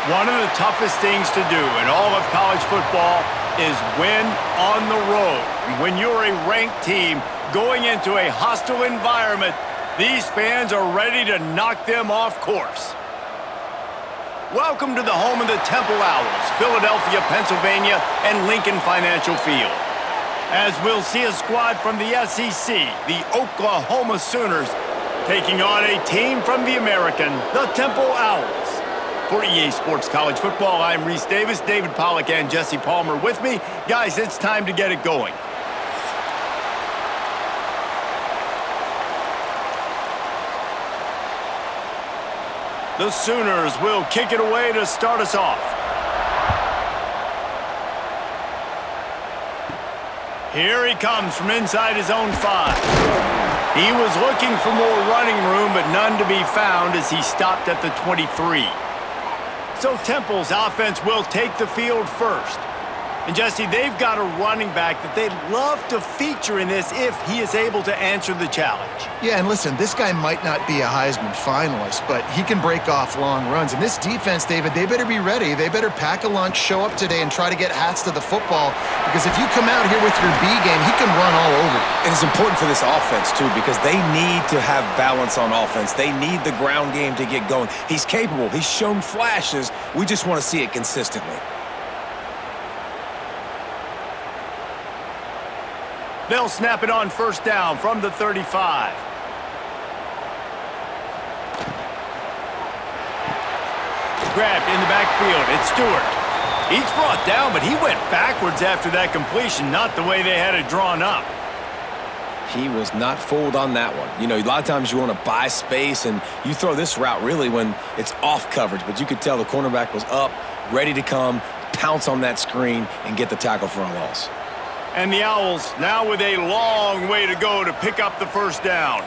One of the toughest things to do in all of college football is win on the road. When you're a ranked team going into a hostile environment, these fans are ready to knock them off course. Welcome to the home of the Temple Owls, Philadelphia, Pennsylvania, and Lincoln Financial Field. As we'll see a squad from the SEC, the Oklahoma Sooners, taking on a team from the American, the Temple Owls. For EA Sports College Football, I'm Reese Davis, David Pollack, and Jesse Palmer with me. Guys, it's time to get it going. The Sooners will kick it away to start us off. Here he comes from inside his own 5. He was looking for more running room, but none to be found as he stopped at the 23. So Temple's offense will take the field first. And Jesse, they've got a running back that they'd love to feature in this if he is able to answer the challenge. Yeah, and listen, this guy might not be a Heisman finalist, but he can break off long runs. And this defense, David, they better be ready. They better pack a lunch, show up today, and try to get hats to the football. Because if you come out here with your B game, he can run all over. And it's important for this offense, too, because they need to have balance on offense. They need the ground game to get going. He's capable. He's shown flashes. We just want to see it consistently. They'll snap it on first down from the 35. Grabbed in the backfield. It's Stewart. He's brought down, but he went backwards after that completion, not the way they had it drawn up. He was not fooled on that one. You know, a lot of times you want to buy space, and you throw this route really when it's off coverage, but you could tell the cornerback was up, ready to come, pounce on that screen, and get the tackle for a loss. And the Owls now with a long way to go to pick up the first down.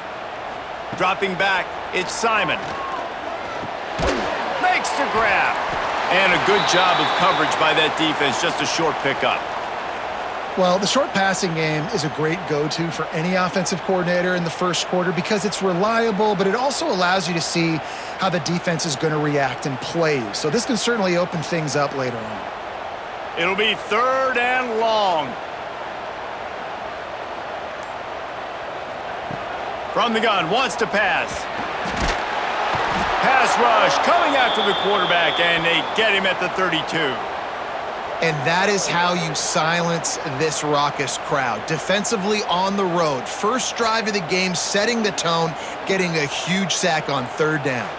Dropping back, it's Simon. Makes the grab. And a good job of coverage by that defense, just a short pickup. Well, the short passing game is a great go-to for any offensive coordinator in the first quarter because it's reliable, but it also allows you to see how the defense is going to react and play. So this can certainly open things up later on. It'll be 3rd and long. From the gun, wants to pass. Pass rush coming after the quarterback, and they get him at the 32. And that is how you silence this raucous crowd. Defensively on the road. First drive of the game, setting the tone, getting a huge sack on 3rd down.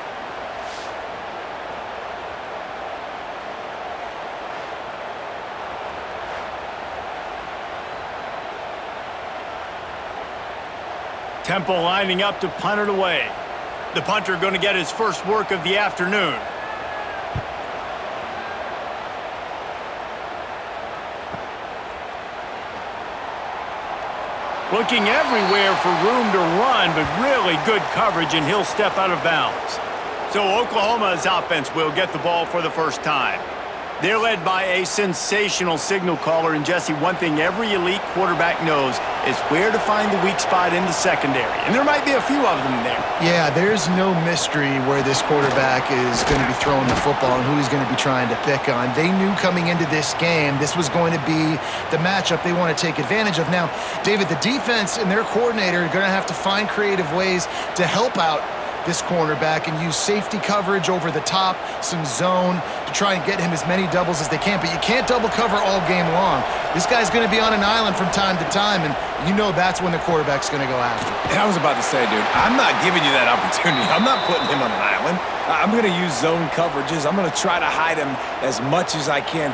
Temple lining up to punt it away. The punter going to get his first work of the afternoon. Looking everywhere for room to run, but really good coverage, and he'll step out of bounds. So Oklahoma's offense will get the ball for the first time. They're led by a sensational signal caller, and Jesse, one thing every elite quarterback knows is where to find the weak spot in the secondary. And there might be a few of them there. Yeah, there's no mystery where this quarterback is going to be throwing the football and who he's going to be trying to pick on. They knew coming into this game this was going to be the matchup they want to take advantage of. Now, David, the defense and their coordinator are going to have to find creative ways to help out this cornerback and use safety coverage over the top, some zone to try and get him as many doubles as they can. But you can't double cover all game long. This guy's going to be on an island from time to time, and you know that's when the quarterback's going to go after. And I was about to say, dude, I'm not giving you that opportunity. I'm not putting him on an island. I'm going to use zone coverages. I'm going to try to hide him as much as I can.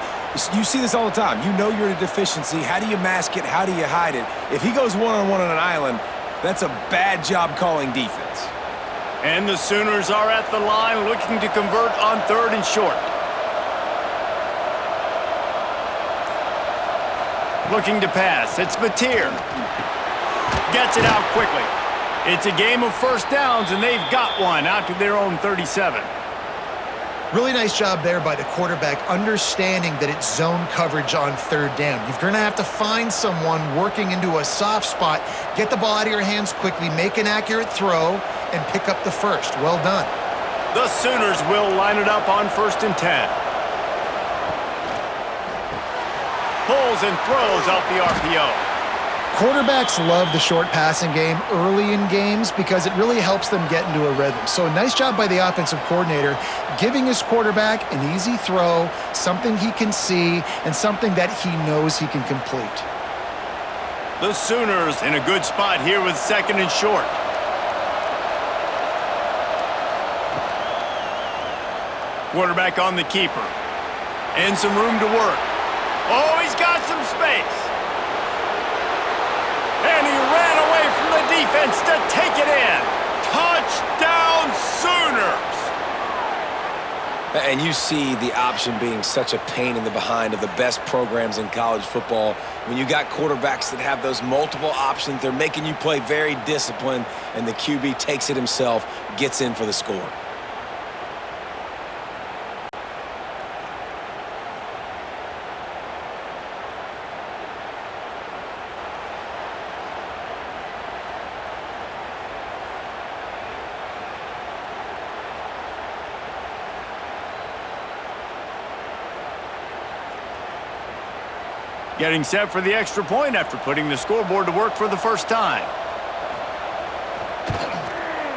You see this all the time. You know you're in a deficiency. How do you mask it? How do you hide it? If he goes one-on-one on an island, that's a bad job calling defense. And the Sooners are at the line looking to convert on 3rd and short. Looking to pass. It's Mateer. Gets it out quickly. It's a game of first downs, and they've got one out to their own 37. Really nice job there by the quarterback, understanding that it's zone coverage on 3rd down. You're going to have to find someone working into a soft spot, get the ball out of your hands quickly, make an accurate throw, and pick up the first. Well done. The Sooners will line it up on 1st and 10. Pulls and throws off the RPO. Quarterbacks love the short passing game early in games because it really helps them get into a rhythm. So nice job by the offensive coordinator giving his quarterback an easy throw, something he can see, and something that he knows he can complete. The Sooners in a good spot here with 2nd and short. Quarterback on the keeper. And some room to work. Oh, he's got some space. And he ran away from the defense to take it in. Touchdown, Sooners! And you see the option being such a pain in the behind of the best programs in college football. When you got quarterbacks that have those multiple options, they're making you play very disciplined, and the QB takes it himself, gets in for the score. Getting set for the extra point after putting the scoreboard to work for the first time.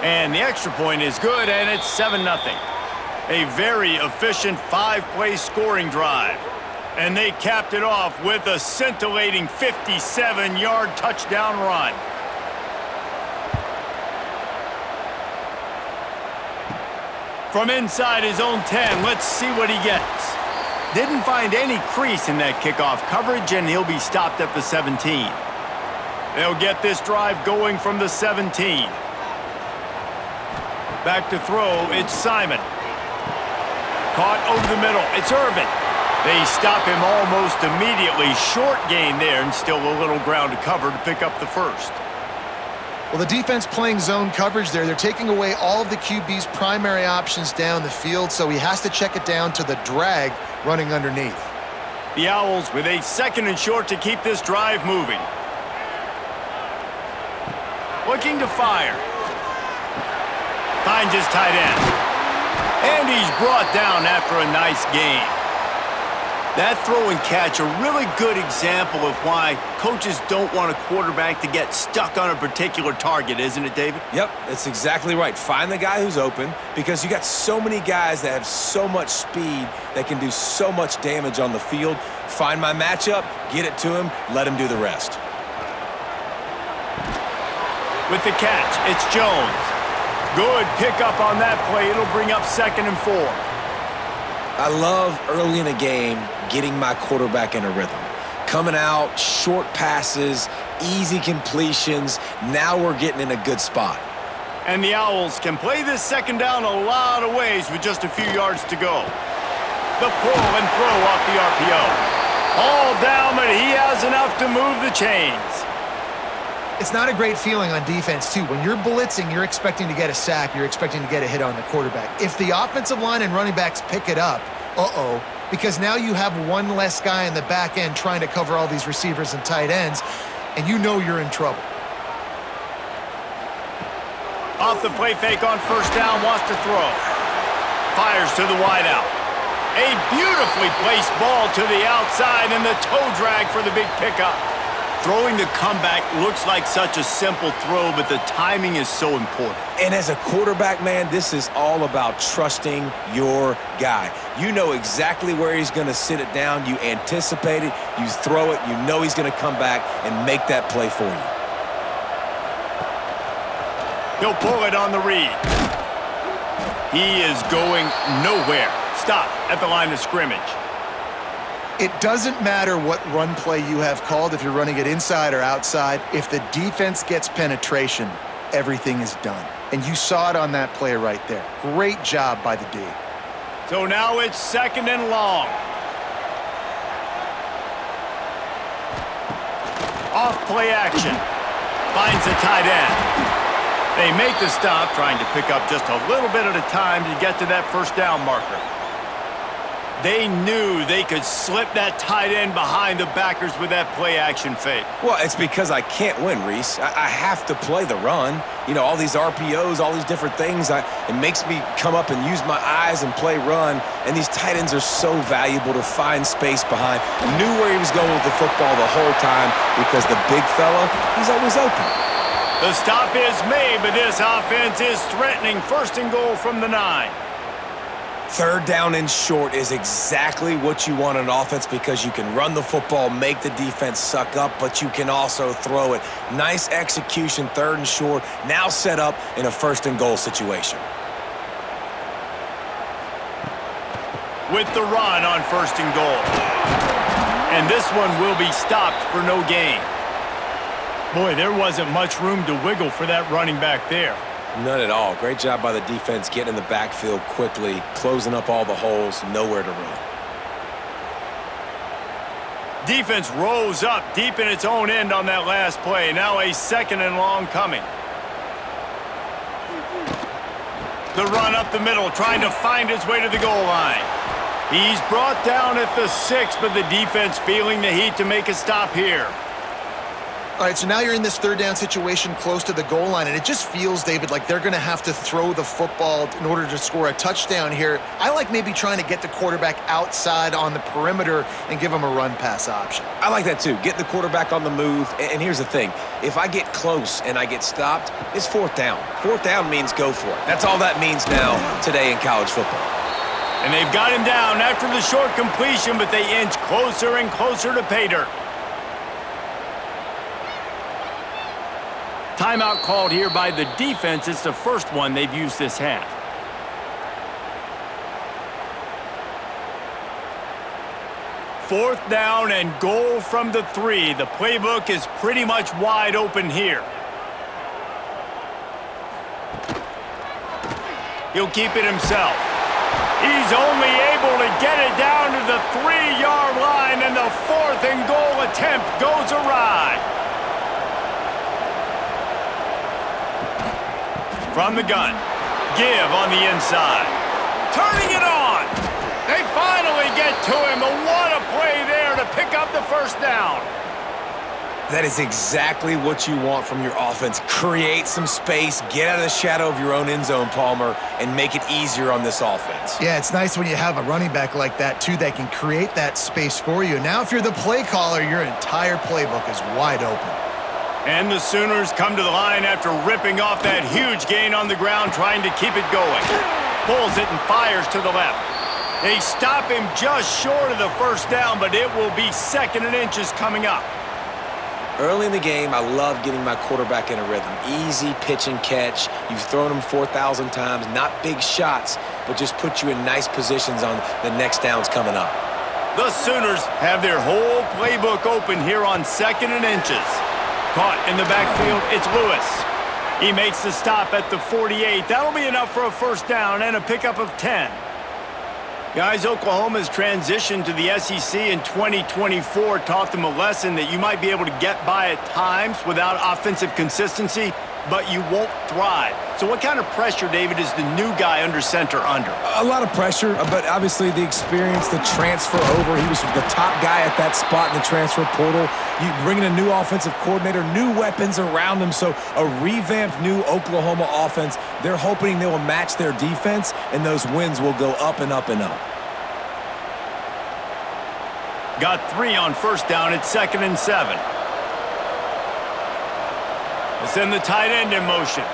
And the extra point is good, and it's 7-0. A very efficient 5-play scoring drive. And they capped it off with a scintillating 57-yard touchdown run. From inside his own 10, let's see what he gets. Didn't find any crease in that kickoff coverage, and he'll be stopped at the 17. They'll get this drive going from the 17. Back to throw, it's Simon. Caught over the middle, it's Irvin. They stop him almost immediately. Short gain there, and still a little ground to cover to pick up the first. Well, the defense playing zone coverage there, they're taking away all of the QB's primary options down the field, so he has to check it down to the drag running underneath. The Owls with a 2nd and short to keep this drive moving. Looking to fire. Finds his tight end. And he's brought down after a nice gain. That throw and catch, a really good example of why coaches don't want a quarterback to get stuck on a particular target, isn't it, David? Yep, that's exactly right. Find the guy who's open, because you got so many guys that have so much speed that can do so much damage on the field. Find my matchup, get it to him, let him do the rest. With the catch, it's Jones. Good pickup on that play. It'll bring up 2nd and 4. I love early in a game getting my quarterback in a rhythm. Coming out, short passes, easy completions. Now we're getting in a good spot. And the Owls can play this 2nd down a lot of ways with just a few yards to go. The pull and throw off the RPO. All down, but he has enough to move the chains. It's not a great feeling on defense, too. When you're blitzing, you're expecting to get a sack. You're expecting to get a hit on the quarterback. If the offensive line and running backs pick it up, because now you have one less guy in the back end trying to cover all these receivers and tight ends, and you know you're in trouble. Off the play fake on 1st down, wants to throw. Fires to the wideout. A beautifully placed ball to the outside, and the toe drag for the big pickup. Throwing the comeback looks like such a simple throw, but the timing is so important. And as a quarterback, man, this is all about trusting your guy. You know exactly where he's going to sit it down. You anticipate it. You throw it. You know he's going to come back and make that play for you. He'll pull it on the read. He is going nowhere. Stop at the line of scrimmage. It doesn't matter what run play you have called, if you're running it inside or outside. If the defense gets penetration, everything is done. And you saw it on that play right there. Great job by the D. So now it's 2nd and long. Off play action. Finds the tight end. They make the stop, trying to pick up just a little bit at a time to get to that 1st down marker. They knew they could slip that tight end behind the backers with that play-action fake. Well, it's because I can't win, Reese. I have to play the run. You know, all these RPOs, all these different things, it makes me come up and use my eyes and play run, and these tight ends are so valuable to find space behind. I knew where he was going with the football the whole time because the big fella, he's always open. The stop is made, but this offense is threatening. First and goal from the 9. Third down and short is exactly what you want on offense because you can run the football, make the defense suck up, but you can also throw it. Nice execution, third and short, now set up in a first and goal situation. With the run on first and goal. And this one will be stopped for no gain. Boy, there wasn't much room to wiggle for that running back there. None at all. Great job by the defense getting in the backfield quickly, closing up all the holes, nowhere to run. Defense rose up deep in its own end on that last play. Now a second and long coming. The run up the middle, trying to find his way to the goal line. He's brought down at the 6, but the defense feeling the heat to make a stop here. All right, so now you're in this third down situation close to the goal line, and it just feels, David, like they're going to have to throw the football in order to score a touchdown here. I like maybe trying to get the quarterback outside on the perimeter and give him a run-pass option. I like that too, getting the quarterback on the move. And here's the thing, if I get close and I get stopped, it's fourth down. Fourth down means go for it. That's all that means now today in college football. And they've got him down after the short completion, but they inch closer and closer to pay dirt. Timeout called here by the defense. It's the first one they've used this half. Fourth down and goal from the 3. The playbook is pretty much wide open here. He'll keep it himself. He's only able to get it down to the 3-yard line, and the fourth and goal attempt goes awry. From the gun, give on the inside. Turning it on. They finally get to him, but what a play there to pick up the first down. That is exactly what you want from your offense. Create some space, get out of the shadow of your own end zone, Palmer, and make it easier on this offense. Yeah, it's nice when you have a running back like that, too, that can create that space for you. Now, if you're the play caller, your entire playbook is wide open. And the Sooners come to the line after ripping off that huge gain on the ground, trying to keep it going. Pulls it and fires to the left. They stop him just short of the first down, but it will be second and inches coming up. Early in the game, I love getting my quarterback in a rhythm. Easy pitch and catch. You've thrown him 4,000 times. Not big shots, but just put you in nice positions on the next downs coming up. The Sooners have their whole playbook open here on second and inches. Caught in the backfield, it's Lewis. He makes the stop at the 48. That'll be enough for a first down and a pickup of 10. Guys, Oklahoma's transition to the SEC in 2024 taught them a lesson that you might be able to get by at times without offensive consistency, but you won't thrive. So what kind of pressure, David, is the new guy under center under? A lot of pressure, but obviously the experience, the transfer over. He was the top guy at that spot in the transfer portal. You bring in a new offensive coordinator, new weapons around him, so a revamped new Oklahoma offense. They're hoping they will match their defense, and those wins will go up and up and up. Got 3 on first down at 2nd and 7. Send the tight end in motion.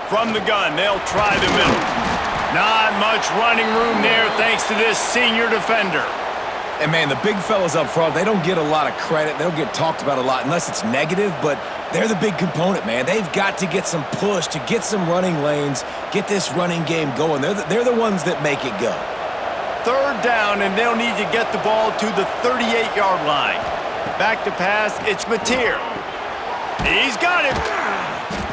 From the gun, they'll try the middle. Not much running room there thanks to this senior defender. And, man, the big fellas up front, they don't get a lot of credit. They don't get talked about a lot unless it's negative, but they're the big component, man. They've got to get some push, to get some running lanes, get this running game going. They're the ones that make it go. Third down, and they'll need to get the ball to the 38-yard line. Back to pass, it's Mateer. He's got him.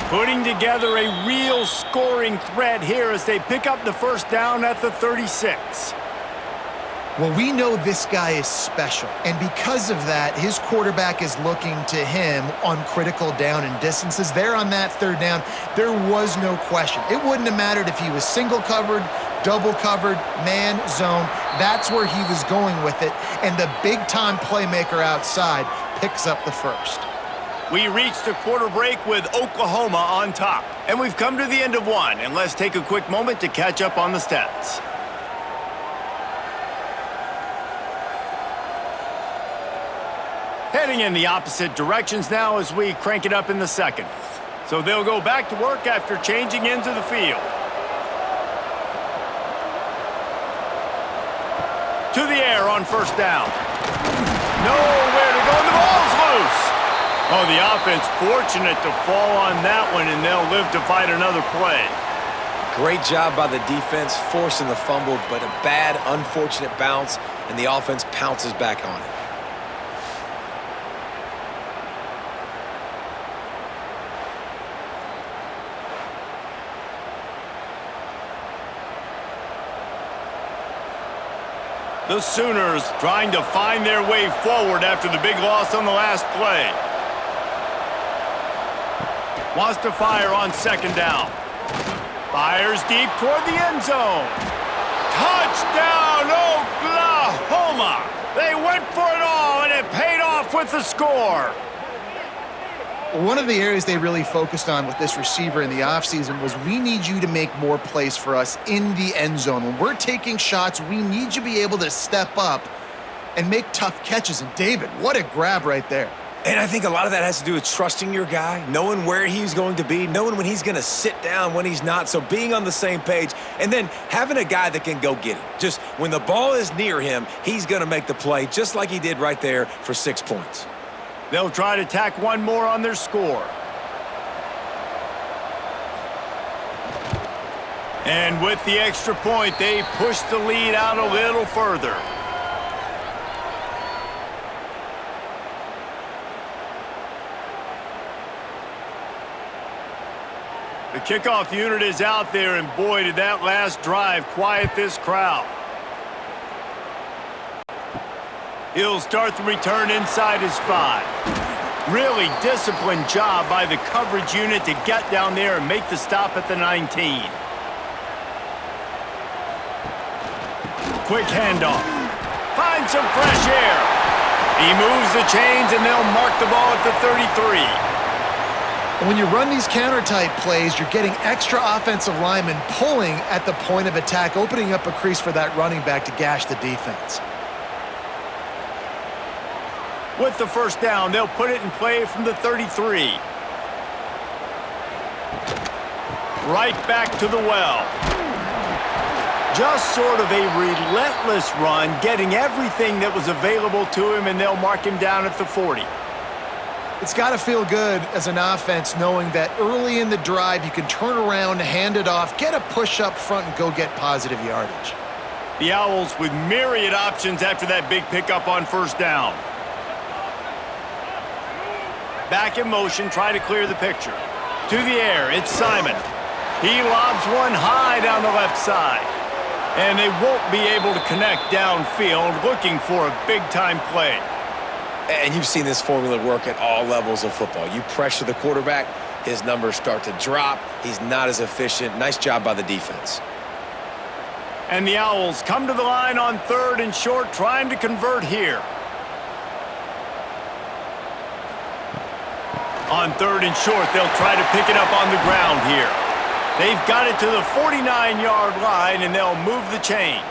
Putting together a real scoring threat here as they pick up the first down at the 36. Well, we know this guy is special, and because of that, his quarterback is looking to him on critical down and distances. There on that third down, there was no question. It wouldn't have mattered if he was single covered, double covered, man, zone. That's where he was going with it, and the big-time playmaker outside picks up the first. We reached a quarter break with Oklahoma on top, and we've come to the end of one, and let's take a quick moment to catch up on the stats. Heading in the opposite directions now as we crank it up in the second. So they'll go back to work after changing into the field. To the air on first down. Nowhere to go, and the ball's loose. Oh, the offense fortunate to fall on that one, and they'll live to fight another play. Great job by the defense, forcing the fumble, but a bad, unfortunate bounce, and the offense pounces back on it. The Sooners trying to find their way forward after the big loss on the last play. Wants to fire on second down. Fires deep toward the end zone. Touchdown, Oklahoma! They went for it all, and it paid off with the score. One of the areas they really focused on with this receiver in the offseason was we need you to make more plays for us in the end zone. When we're taking shots, we need you to be able to step up and make tough catches. And David, what a grab right there. And I think a lot of that has to do with trusting your guy, knowing where he's going to be, knowing when he's going to sit down, when he's not. So being on the same page, and then having a guy that can go get him. Just when the ball is near him, he's going to make the play, just like he did right there for 6 points. They'll try to tack one more on their score. And with the extra point, they push the lead out a little further. The kickoff unit is out there, and boy, did that last drive quiet this crowd. He'll start the return inside his 5. Really disciplined job by the coverage unit to get down there and make the stop at the 19. Quick handoff. Finds some fresh air. He moves the chains, and they'll mark the ball at the 33. When you run these counter-type plays, you're getting extra offensive linemen pulling at the point of attack, opening up a crease for that running back to gash the defense. With the first down, they'll put it in play from the 33. Right back to the well. Just sort of a relentless run, getting everything that was available to him, and they'll mark him down at the 40. It's got to feel good as an offense knowing that early in the drive you can turn around, hand it off, get a push up front, and go get positive yardage. The Owls with myriad options after that big pickup on first down. Back in motion, try to clear the picture. To the air, it's Simon. He lobs one high down the left side. And they won't be able to connect downfield, looking for a big-time play. And you've seen this formula work at all levels of football. You pressure the quarterback, his numbers start to drop. He's not as efficient. Nice job by the defense. And the Owls come to the line on third and short, trying to convert here. On third and short, they'll try to pick it up on the ground here. They've got it to the 49-yard line, and they'll move the chains.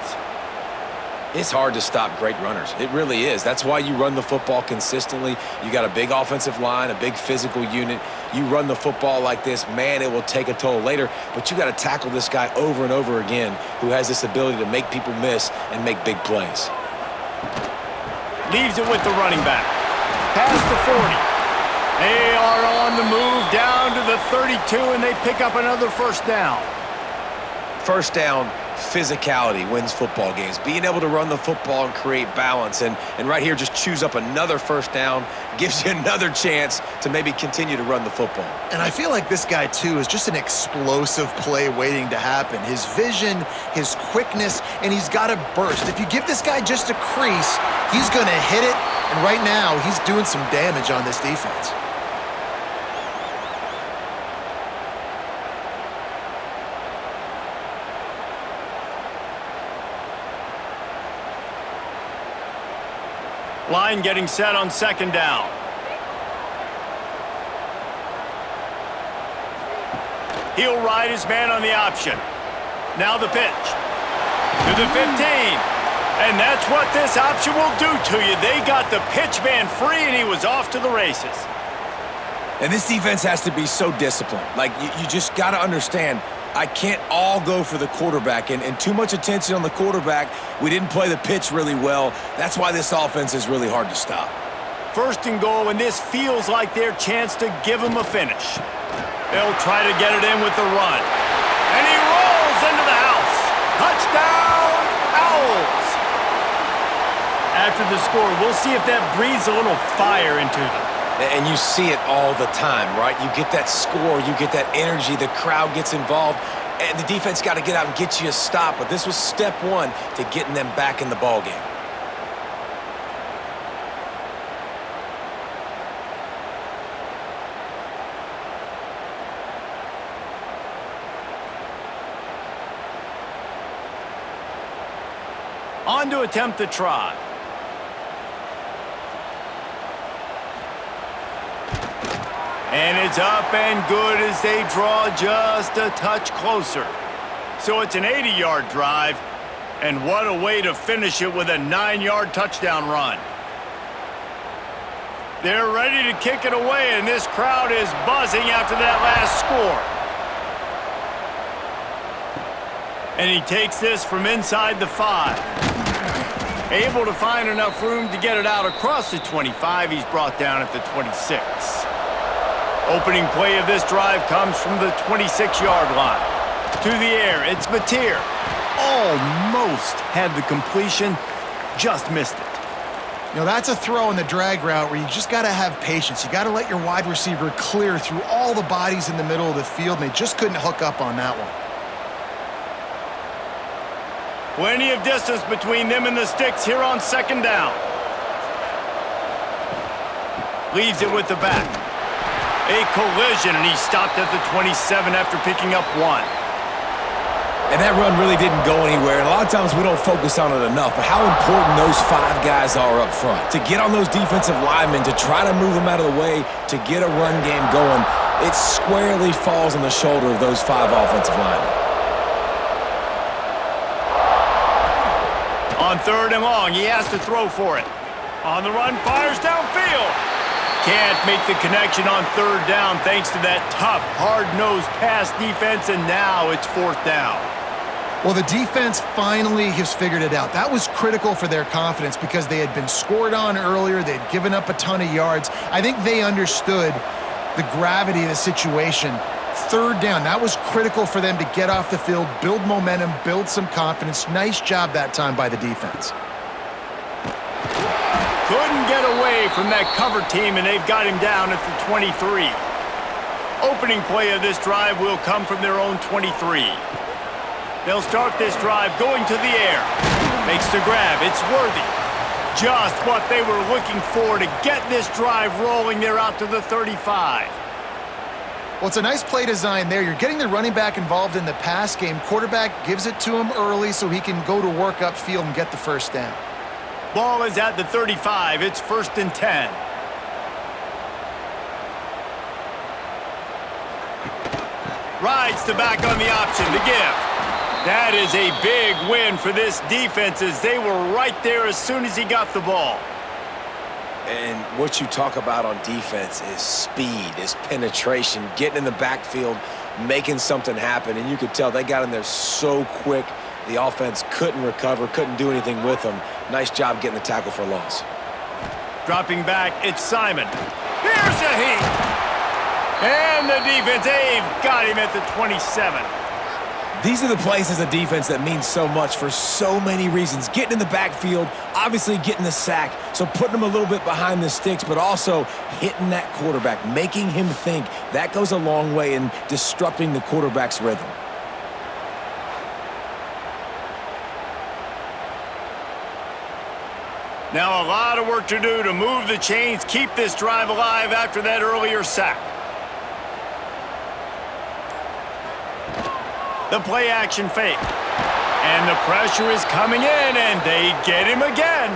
It's hard to stop great runners. It really is. That's why you run the football consistently. You got a big offensive line, a big physical unit. You run the football like this, man, it will take a toll later. But you got to tackle this guy over and over again who has this ability to make people miss and make big plays. Leaves it with the running back. Past the 40. They are on the move down to the 32, and they pick up another first down. First down, physicality wins football games. Being able to run the football and create balance. And right here, just choose up another first down, gives you another chance to maybe continue to run the football. And I feel like this guy, too, is just an explosive play waiting to happen. His vision, his quickness, and he's got a burst. If you give this guy just a crease, he's going to hit it. And right now, he's doing some damage on this defense. Line getting set on second down. He'll ride his man on the option. Now the pitch. To the 15. And that's what this option will do to you. They got the pitch man free, and he was off to the races. And this defense has to be so disciplined. Like, you just got to understand, I can't all go for the quarterback, and too much attention on the quarterback. We didn't play the pitch really well. That's why this offense is really hard to stop. First and goal, and this feels like their chance to give him a finish. They'll try to get it in with the run. And he rolls into the house. Touchdown, Owls. After the score, we'll see if that breathes a little fire into them. And you see it all the time, right? You get that score, you get that energy, the crowd gets involved, and the defense got to get out and get you a stop. But this was step one to getting them back in the ballgame. On to attempt the try. And it's up and good as they draw just a touch closer. So it's an 80-yard drive, and what a way to finish it with a 9-yard touchdown run. They're ready to kick it away, and this crowd is buzzing after that last score. And he takes this from inside the 5. Able to find enough room to get it out across the 25. He's brought down at the 26. Opening play of this drive comes from the 26-yard line. To the air, it's Mateer. Almost had the completion, just missed it. You know, that's a throw in the drag route where you just got to have patience. You got to let your wide receiver clear through all the bodies in the middle of the field, and they just couldn't hook up on that one. Plenty of distance between them and the sticks here on second down. Leaves it with the back. A collision, and he stopped at the 27 after picking up 1. And that run really didn't go anywhere, and a lot of times we don't focus on it enough, but how important those 5 guys are up front. To get on those defensive linemen, to try to move them out of the way, to get a run game going, it squarely falls on the shoulder of those 5 offensive linemen. On third and long, he has to throw for it. On the run, fires downfield. Can't make the connection on third down thanks to that tough, hard-nosed pass defense, and now it's fourth down. Well, the defense finally has figured it out. That was critical for their confidence because they had been scored on earlier. They had given up a ton of yards. I think they understood the gravity of the situation. Third down, that was critical for them to get off the field, build momentum, build some confidence. Nice job that time by the defense. Couldn't get away from that cover team, and they've got him down at the 23. Opening play of this drive will come from their own 23. They'll start this drive going to the air. Makes the grab. It's worthy. Just what they were looking for to get this drive rolling. They're out to the 35. Well, it's a nice play design there. You're getting the running back involved in the pass game. Quarterback gives it to him early so he can go to work upfield and get the first down. Ball is at the 35. It's 1st and 10. Rides the back on the option to give. That is a big win for this defense as they were right there as soon as he got the ball. And what you talk about on defense is speed, is penetration, getting in the backfield, making something happen. And you could tell they got in there so quick. The offense couldn't recover, couldn't do anything with them. Nice job getting the tackle for loss. Dropping back, it's Simon. Here's a heat. And the defense, they've got him at the 27. These are the plays as a defense that mean so much for so many reasons. Getting in the backfield, obviously getting the sack, so putting him a little bit behind the sticks, but also hitting that quarterback, making him think. That goes a long way in disrupting the quarterback's rhythm. Now a lot of work to do to move the chains, keep this drive alive after that earlier sack. The play action fake. And the pressure is coming in, and they get him again.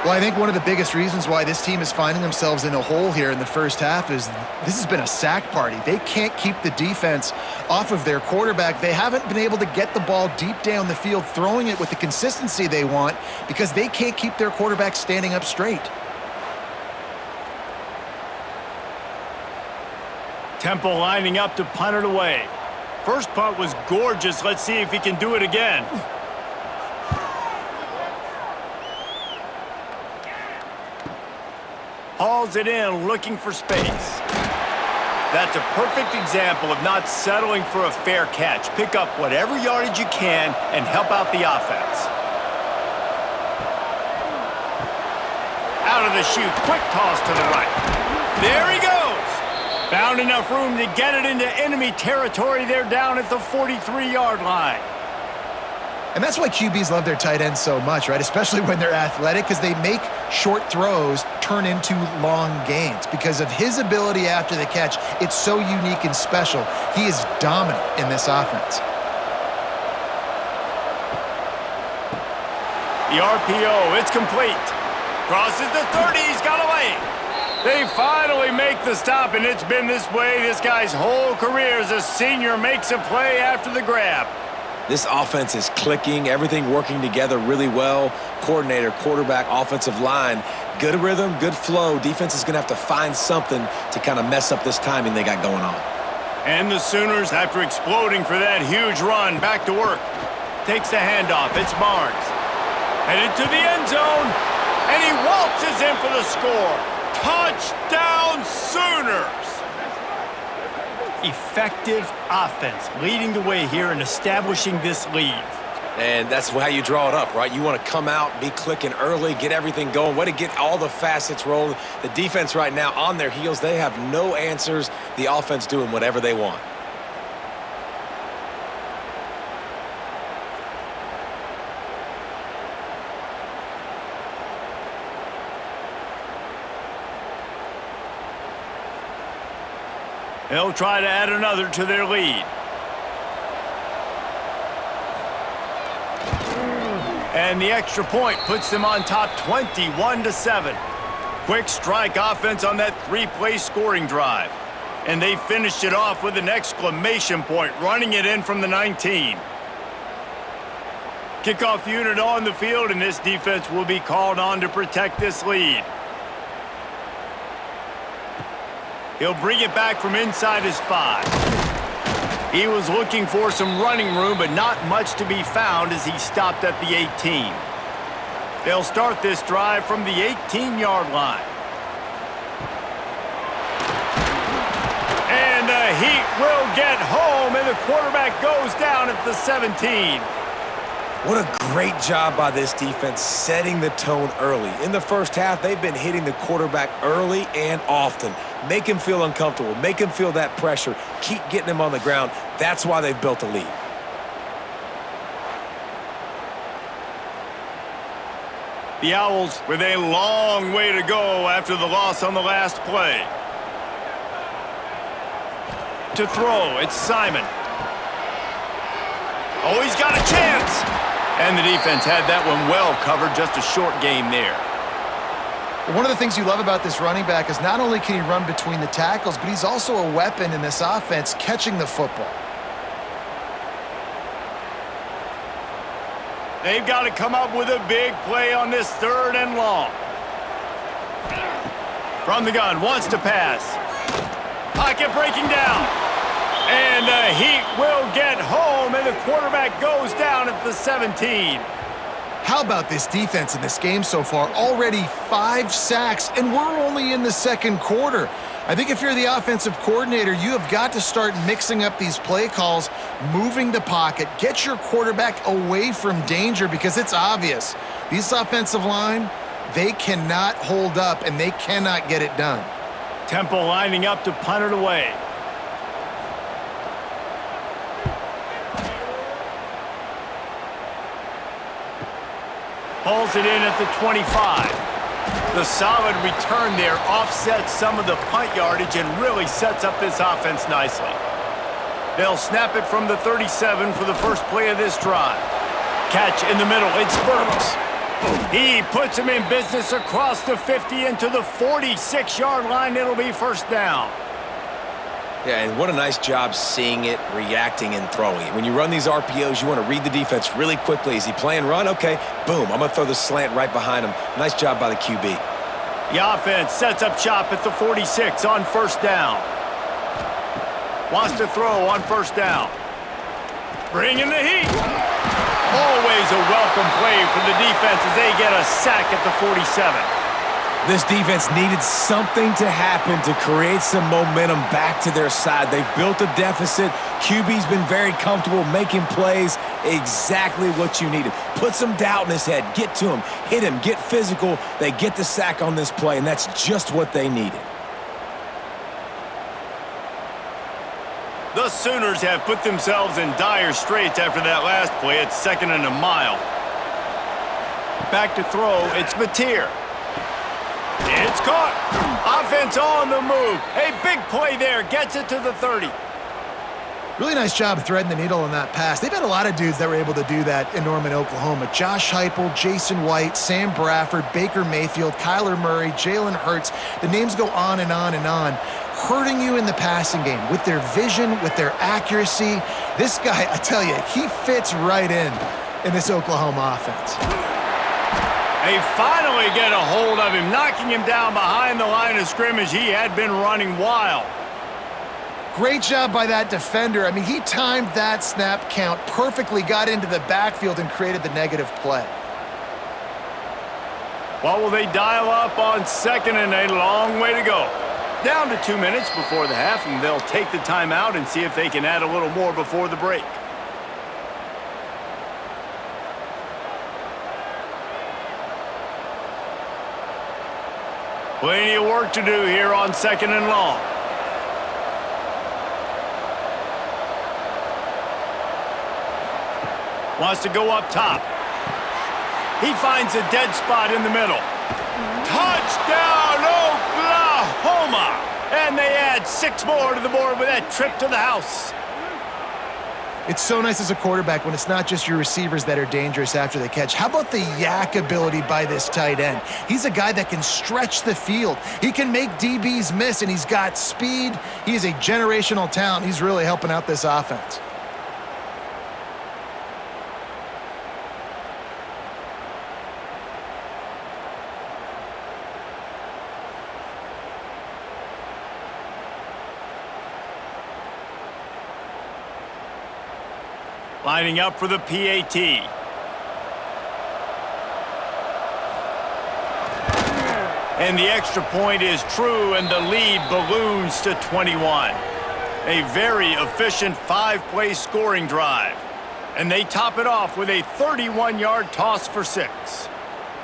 Well, I think one of the biggest reasons why this team is finding themselves in a hole here in the first half is this has been a sack party. They can't keep the defense off of their quarterback. They haven't been able to get the ball deep down the field, throwing it with the consistency they want because they can't keep their quarterback standing up straight. Temple lining up to punt it away. First punt was gorgeous. Let's see if he can do it again. Hauls it in, looking for space. That's a perfect example of not settling for a fair catch. Pick up whatever yardage you can and help out the offense. Out of the chute, quick toss to the right. There he goes. Found enough room to get it into enemy territory. They're down at the 43-yard line. And that's why QBs love their tight ends so much, right? Especially when they're athletic, because they make short throws turn into long gains. Because of his ability after the catch, it's so unique and special. He is dominant in this offense. The RPO, it's complete. Crosses the 30, he's got away. They finally make the stop, and it's been this way this guy's whole career as a senior. Makes a play after the grab. This offense is clicking, everything working together really well. Coordinator, quarterback, offensive line, good rhythm, good flow. Defense is going to have to find something to kind of mess up this timing they got going on. And the Sooners, after exploding for that huge run, back to work. Takes the handoff. It's Barnes. Headed to the end zone, and he waltzes in for the score. Touchdown, Sooners! Effective offense, leading the way here and establishing this lead. And that's how you draw it up, right? You want to come out, be clicking early, get everything going, way to get all the facets rolling. The defense right now on their heels, they have no answers. The offense doing whatever they want. They'll try to add another to their lead. And the extra point puts them on top 21-7. Quick strike offense on that three-play scoring drive. And they finished it off with an exclamation point, running it in from the 19. Kickoff unit on the field, and this defense will be called on to protect this lead. He'll bring it back from inside his 5. He was looking for some running room, but not much to be found as he stopped at the 18. They'll start this drive from the 18-yard line. And the Heat will get home, and the quarterback goes down at the 17. What a great job by this defense setting the tone early. In the first half, they've been hitting the quarterback early and often. Make him feel uncomfortable. Make him feel that pressure. Keep getting him on the ground. That's why they've built a lead. The Owls with a long way to go after the loss on the last play. To throw, it's Simon. Oh, he's got a chance! And the defense had that one well covered, just a short game there. One of the things you love about this running back is not only can he run between the tackles, but he's also a weapon in this offense catching the football. They've got to come up with a big play on this 3rd and long. From the gun, wants to pass. Pocket breaking down. And the Heat will get home, and the quarterback goes down at the 17. How about this defense in this game so far? Already 5 sacks, and we're only in the second quarter. I think if you're the offensive coordinator, you have got to start mixing up these play calls, moving the pocket, get your quarterback away from danger, because it's obvious. These offensive line, they cannot hold up, and they cannot get it done. Temple lining up to punt it away. Pulls it in at the 25. The solid return there offsets some of the punt yardage and really sets up this offense nicely. They'll snap it from the 37 for the first play of this drive. Catch in the middle. It's Burks. He puts him in business across the 50 into the 46-yard line. It'll be first down. Yeah, and what a nice job seeing it, reacting, and throwing it. When you run these RPOs, you want to read the defense really quickly. Is he playing run? Okay, boom. I'm going to throw the slant right behind him. Nice job by the QB. The offense sets up shop at the 46 on first down. Wants to throw on first down. Bringing the heat. Always a welcome play for the defense as they get a sack at the 47. This defense needed something to happen to create some momentum back to their side. They've built a deficit. QB's been very comfortable making plays. Exactly what you needed. Put some doubt in his head. Get to him. Hit him. Get physical. They get the sack on this play, and that's just what they needed. The Sooners have put themselves in dire straits after that last play. It's 2nd and a mile. Back to throw. It's Mateer. It's caught. Offense on the move. A big play there. Gets it to the 30. Really nice job threading the needle on that pass. They've had a lot of dudes that were able to do that in Norman, Oklahoma. Josh Heupel, Jason White, Sam Bradford, Baker Mayfield, Kyler Murray, Jalen Hurts. The names go on and on and on. Hurting you in the passing game with their vision, with their accuracy. This guy, I tell you, he fits right in this Oklahoma offense. They finally get a hold of him, knocking him down behind the line of scrimmage. He had been running wild. Great job by that defender. I mean, he timed that snap count perfectly, got into the backfield, and created the negative play. What will they dial up on 2nd and a long way to go? Down to 2 minutes before the half, and they'll take the timeout and see if they can add a little more before the break. Plenty of work to do here on 2nd and long. Wants to go up top. He finds a dead spot in the middle. Touchdown, Oklahoma! And they add 6 more to the board with that trip to the house. It's so nice as a quarterback when it's not just your receivers that are dangerous after the catch. How about the yak ability by this tight end? He's a guy that can stretch the field. He can make DBs miss, and he's got speed. He is a generational talent. He's really helping out this offense. Lining up for the PAT. And the extra point is true, and the lead balloons to 21. A very efficient 5-play scoring drive. And they top it off with a 31-yard toss for 6.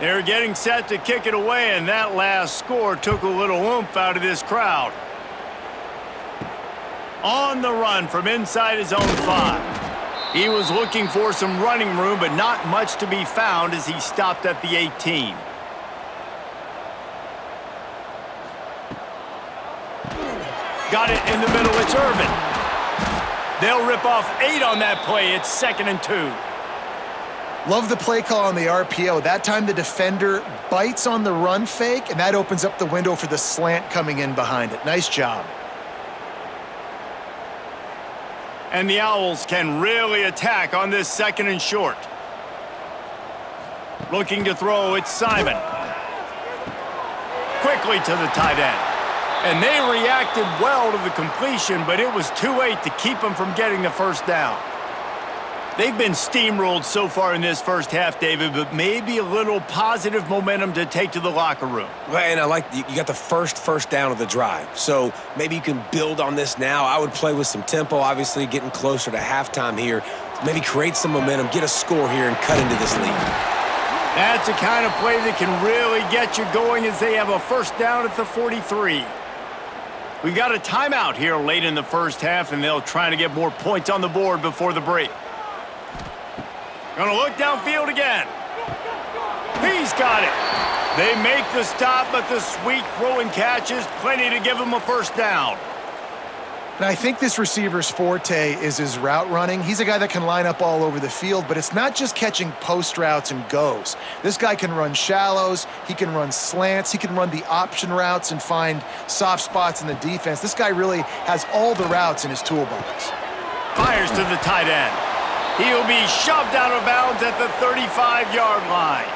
They're getting set to kick it away, and that last score took a little oomph out of this crowd. On the run from inside his own 5. He was looking for some running room, but not much to be found as he stopped at the 18. Got it in the middle. It's Irvin. They'll rip off 8 on that play. It's 2nd and 2. Love the play call on the RPO. That time the defender bites on the run fake, and that opens up the window for the slant coming in behind it. Nice job. And the Owls can really attack on this 2nd and short. Looking to throw, it's Simon. Quickly to the tight end. And they reacted well to the completion, but it was too late to keep them from getting the first down. They've been steamrolled so far in this first half, David, but maybe a little positive momentum to take to the locker room. Well, and I like you got the first down of the drive, so maybe you can build on this now. I would play with some tempo, obviously getting closer to halftime here. Maybe create some momentum, get a score here, and cut into this lead. That's the kind of play that can really get you going as they have a first down at the 43. We've got a timeout here late in the first half, and they'll try to get more points on the board before the break. Gonna look downfield again. He's got it. They make the stop, but the sweet throw and catch is plenty to give him a first down. And I think this receiver's forte is his route running. He's a guy that can line up all over the field, but it's not just catching post routes and goes. This guy can run shallows, he can run slants, he can run the option routes and find soft spots in the defense. This guy really has all the routes in his toolbox. Fires to the tight end. He'll be shoved out of bounds at the 35-yard line.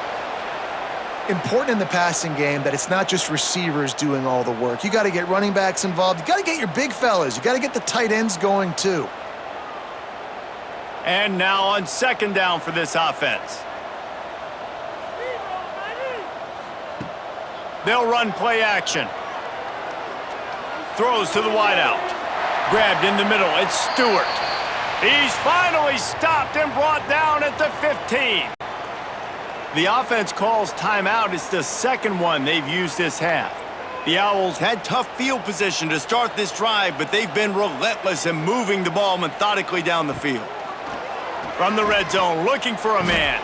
Important in the passing game that it's not just receivers doing all the work. You got to get running backs involved. You got to get your big fellas. You got to get the tight ends going too. And now on second down for this offense. They'll run play action. Throws to the wideout. Grabbed in the middle. It's Stewart. He's finally stopped and brought down at the 15. The offense calls timeout. It's the second one they've used this half. The Owls had tough field position to start this drive, but they've been relentless in moving the ball methodically down the field. From the red zone, looking for a man.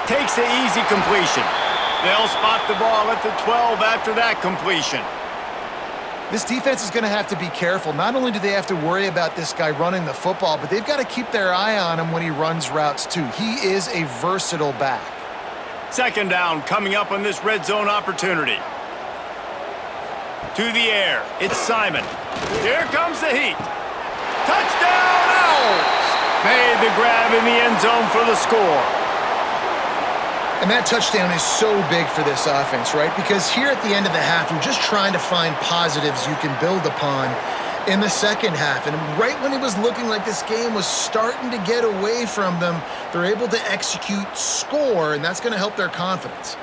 Takes the easy completion. They'll spot the ball at the 12 after that completion. This defense is going to have to be careful. Not only do they have to worry about this guy running the football, but they've got to keep their eye on him when he runs routes too. He is a versatile back. Second down coming up on this red zone opportunity. To the air, it's Simon. Here comes the heat. Touchdown, Owls! Made the grab in the end zone for the score. And that touchdown is so big for this offense, right? Because here at the end of the half, you're just trying to find positives you can build upon in the second half. And right when it was looking like this game was starting to get away from them, they're able to execute, score, and that's going to help their confidence.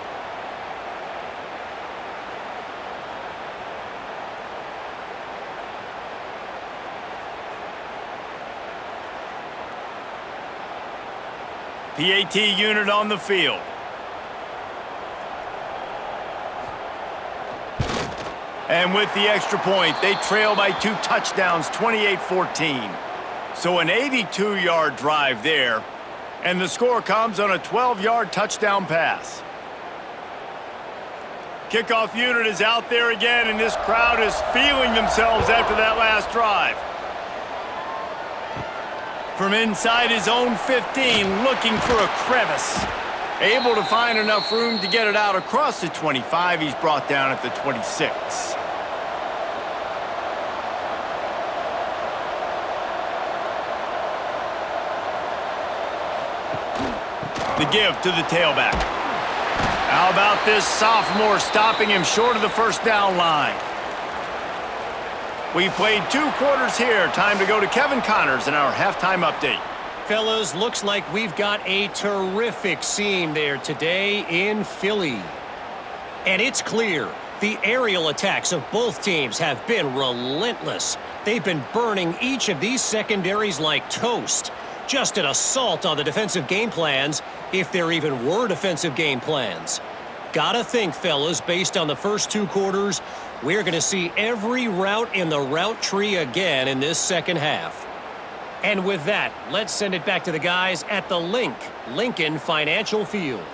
PAT unit on the field. And with the extra point, they trail by 2 touchdowns, 28-14. So an 82-yard drive there, and the score comes on a 12-yard touchdown pass. Kickoff unit is out there again, and this crowd is feeling themselves after that last drive. From inside his own 15, looking for a crevice. Able to find enough room to get it out across the 25. He's brought down at the 26. The give to the tailback. How about this sophomore stopping him short of the first down line? We've played 2 quarters here. Time to go to Kevin Connors in our halftime update. Fellas, looks like we've got a terrific scene there today in Philly. And it's clear the aerial attacks of both teams have been relentless. They've been burning each of these secondaries like toast. Just an assault on the defensive game plans, if there even were defensive game plans. Gotta think, fellas, based on the first 2 quarters, we're going to see every route in the route tree again in this second half. And with that, let's send it back to the guys at the Lincoln Financial Field.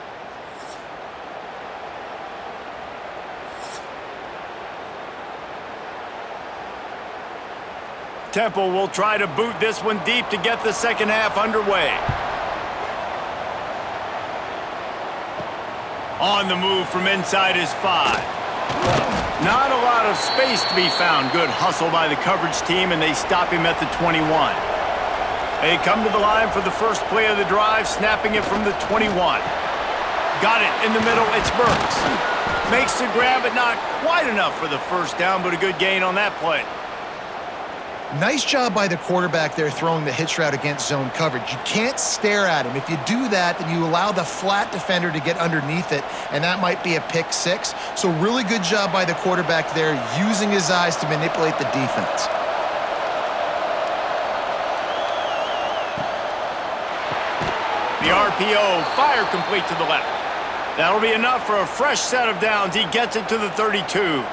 Temple will try to boot this one deep to get the second half underway. On the move from inside his 5. Not a lot of space to be found. Good hustle by the coverage team, and they stop him at the 21. They come to the line for the first play of the drive, snapping it from the 21. Got it in the middle. It's Burks. Makes the grab, but not quite enough for the first down, but a good gain on that play. Nice job by the quarterback there throwing the hitch route against zone coverage. You can't stare at him. If you do that, then you allow the flat defender to get underneath it, and that might be a pick six. So really good job by the quarterback there using his eyes to manipulate the defense. The RPO, fire complete to the left. That'll be enough for a fresh set of downs. He gets it to the 32.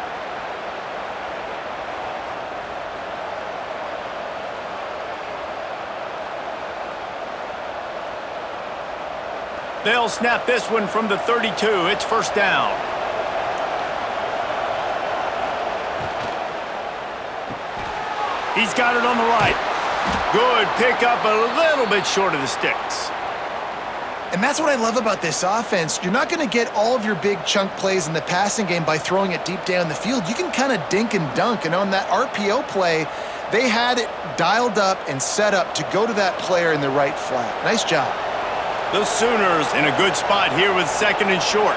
They'll snap this one from the 32. It's first down. He's got it on the right. Good pickup, a little bit short of the sticks. And that's what I love about this offense. You're not going to get all of your big chunk plays in the passing game by throwing it deep down the field. You can kind of dink and dunk. And on that RPO play, they had it dialed up and set up to go to that player in the right flat. Nice job. The Sooners in a good spot here with second and short.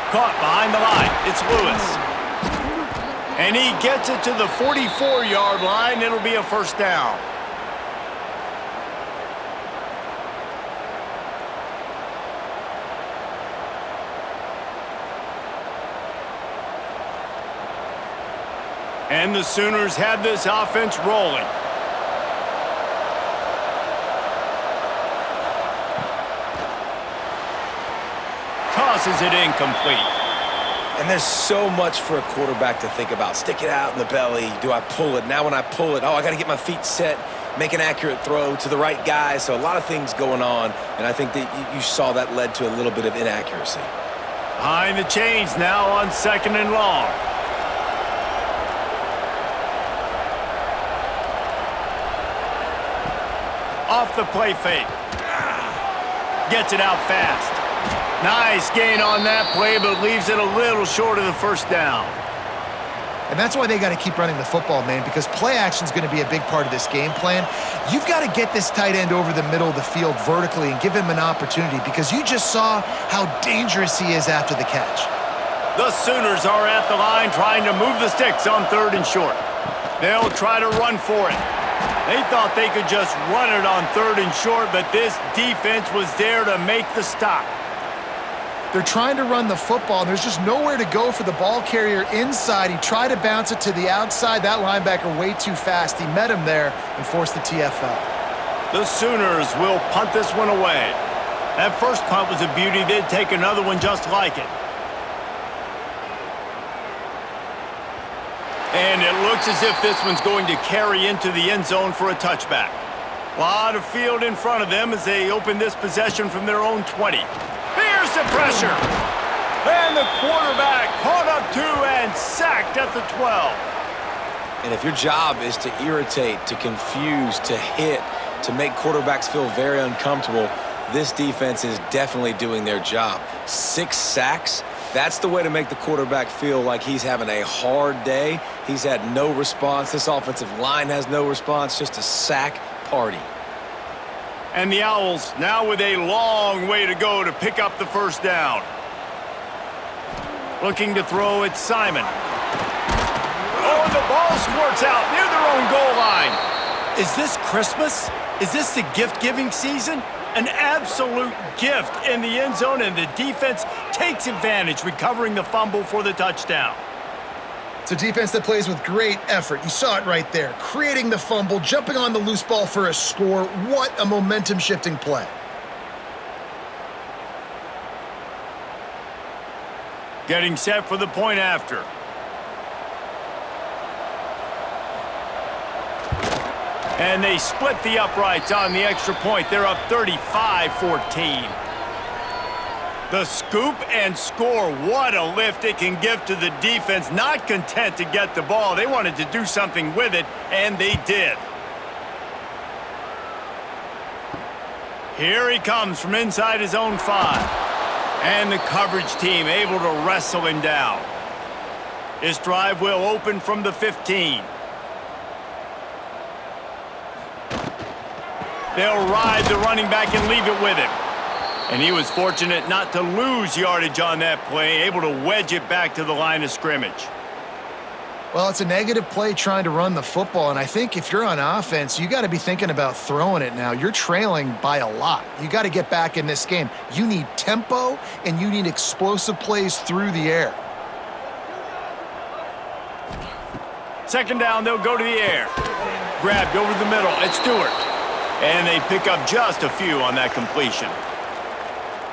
Caught behind the line. It's Lewis. And he gets it to the 44-yard line. It'll be a first down. And the Sooners have this offense rolling. Tosses it incomplete. And there's so much for a quarterback to think about. Stick it out in the belly. Do I pull it? Now when I pull it, I got to get my feet set, make an accurate throw to the right guy. So a lot of things going on, and I think that you saw that led to a little bit of inaccuracy. Behind the chains now on second and long. Off the play fake. Gets it out fast. Nice gain on that play, but leaves it a little short of the first down. And that's why they got to keep running the football, man, because play action is going to be a big part of this game plan. You've got to get this tight end over the middle of the field vertically and give him an opportunity, because you just saw how dangerous he is after the catch. The Sooners are at the line trying to move the sticks on third and short. They'll try to run for it. They thought they could just run it on third and short, but this defense was there to make the stop. They're trying to run the football, and there's just nowhere to go for the ball carrier inside. He tried to bounce it to the outside. That linebacker way too fast. He met him there and forced the TFL. The Sooners will punt this one away. That first punt was a beauty. They'd take another one just like it. And it looks as if this one's going to carry into the end zone for a touchback. A lot of field in front of them as they open this possession from their own 20. Here's the pressure. And the quarterback caught up to and sacked at the 12. And if your job is to irritate, to confuse, to hit, to make quarterbacks feel very uncomfortable, this defense is definitely doing their job. 6 sacks. That's the way to make the quarterback feel like he's having a hard day. He's had no response. This offensive line has no response, just a sack party. And the Owls now with a long way to go to pick up the first down. Looking to throw, it's Simon. Oh, and the ball squirts out near their own goal line. Is this Christmas? Is this the gift-giving season? An absolute gift in the end zone, and the defense takes advantage, recovering the fumble for the touchdown. It's a defense that plays with great effort. You saw it right there. Creating the fumble, jumping on the loose ball for a score. What a momentum-shifting play. Getting set for the point after. And they split the uprights on the extra point. They're up 35-14. The scoop and score. What a lift it can give to the defense. Not content to get the ball. They wanted to do something with it, and they did. Here he comes from inside his own 5. And the coverage team able to wrestle him down. This drive will open from the 15. They'll ride the running back and leave it with him. And he was fortunate not to lose yardage on that play, able to wedge it back to the line of scrimmage. Well, it's a negative play trying to run the football, and I think if you're on offense, you got to be thinking about throwing it now. You're trailing by a lot. You got to get back in this game. You need tempo, and you need explosive plays through the air. Second down, they'll go to the air. Grabbed over the middle. It's Stewart. And they pick up just a few on that completion.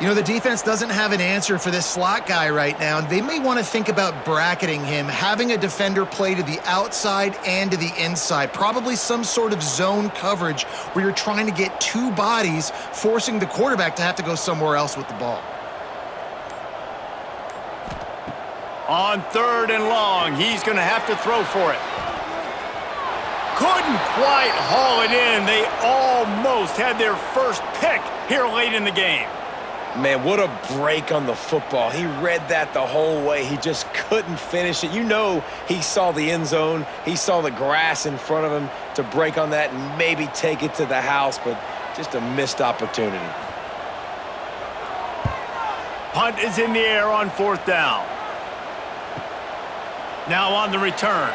You know, the defense doesn't have an answer for this slot guy right now. They may want to think about bracketing him, having a defender play to the outside and to the inside. Probably some sort of zone coverage where you're trying to get two bodies, forcing the quarterback to have to go somewhere else with the ball. On 3rd and long, he's going to have to throw for it. Couldn't quite haul it in. They almost had their first pick here late in the game. Man, what a break on the football. He read that the whole way. He just couldn't finish it. You know he saw the end zone. He saw the grass in front of him to break on that and maybe take it to the house, but just a missed opportunity. Punt is in the air on 4th down. Now on the return.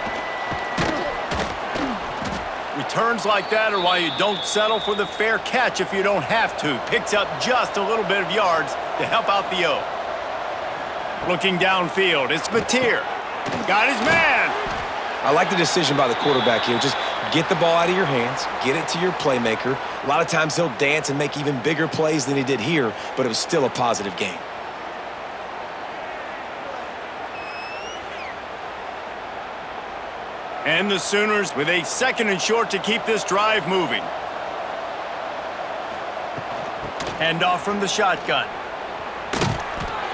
Returns like that are why you don't settle for the fair catch if you don't have to. Picks up just a little bit of yards to help out the O. Looking downfield, it's Mateer. Got his man. I like the decision by the quarterback here. Just get the ball out of your hands, get it to your playmaker. A lot of times he'll dance and make even bigger plays than he did here, but it was still a positive game. And the Sooners with a 2nd and short to keep this drive moving. Hand off from the shotgun.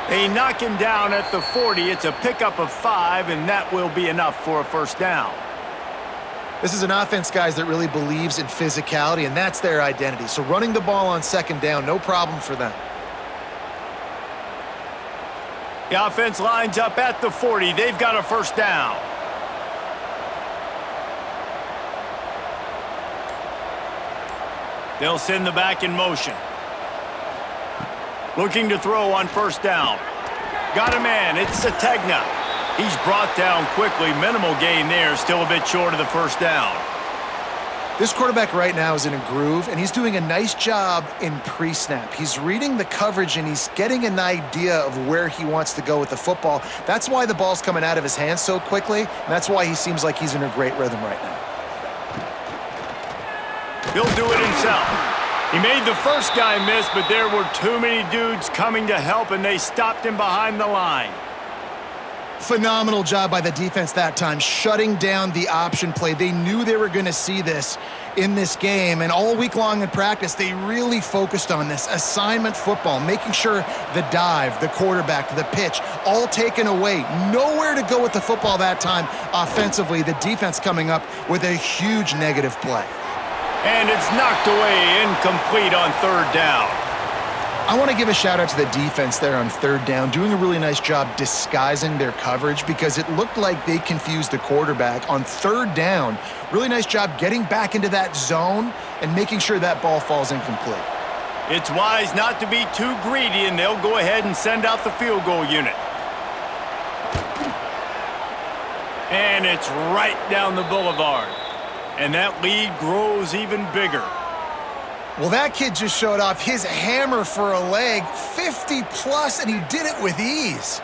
They knock him down at the 40. It's a pickup of 5, and that will be enough for a 1st down. This is an offense, guys, that really believes in physicality, and that's their identity. So running the ball on 2nd down, no problem for them. The offense lines up at the 40. They've got a 1st down. They'll send the back in motion. Looking to throw on 1st down. Got a man. It's Sategna. He's brought down quickly. Minimal gain there. Still a bit short of the 1st down. This quarterback right now is in a groove, and he's doing a nice job in pre-snap. He's reading the coverage, and he's getting an idea of where he wants to go with the football. That's why the ball's coming out of his hands so quickly, and that's why he seems like he's in a great rhythm right now. He'll do it himself. He made the first guy miss, but there were too many dudes coming to help, and they stopped him behind the line. Phenomenal job by the defense that time, shutting down the option play. They knew they were going to see this in this game, and all week long in practice, they really focused on this assignment football, making sure the dive, the quarterback, the pitch, all taken away. Nowhere to go with the football that time offensively. The defense coming up with a huge negative play. And it's knocked away, incomplete on 3rd down. I want to give a shout out to the defense there on 3rd down, doing a really nice job disguising their coverage because it looked like they confused the quarterback on 3rd down. Really nice job getting back into that zone and making sure that ball falls incomplete. It's wise not to be too greedy, and they'll go ahead and send out the field goal unit. And it's right down the boulevard. And that lead grows even bigger. Well, that kid just showed off his hammer for a leg, 50+, and he did it with ease.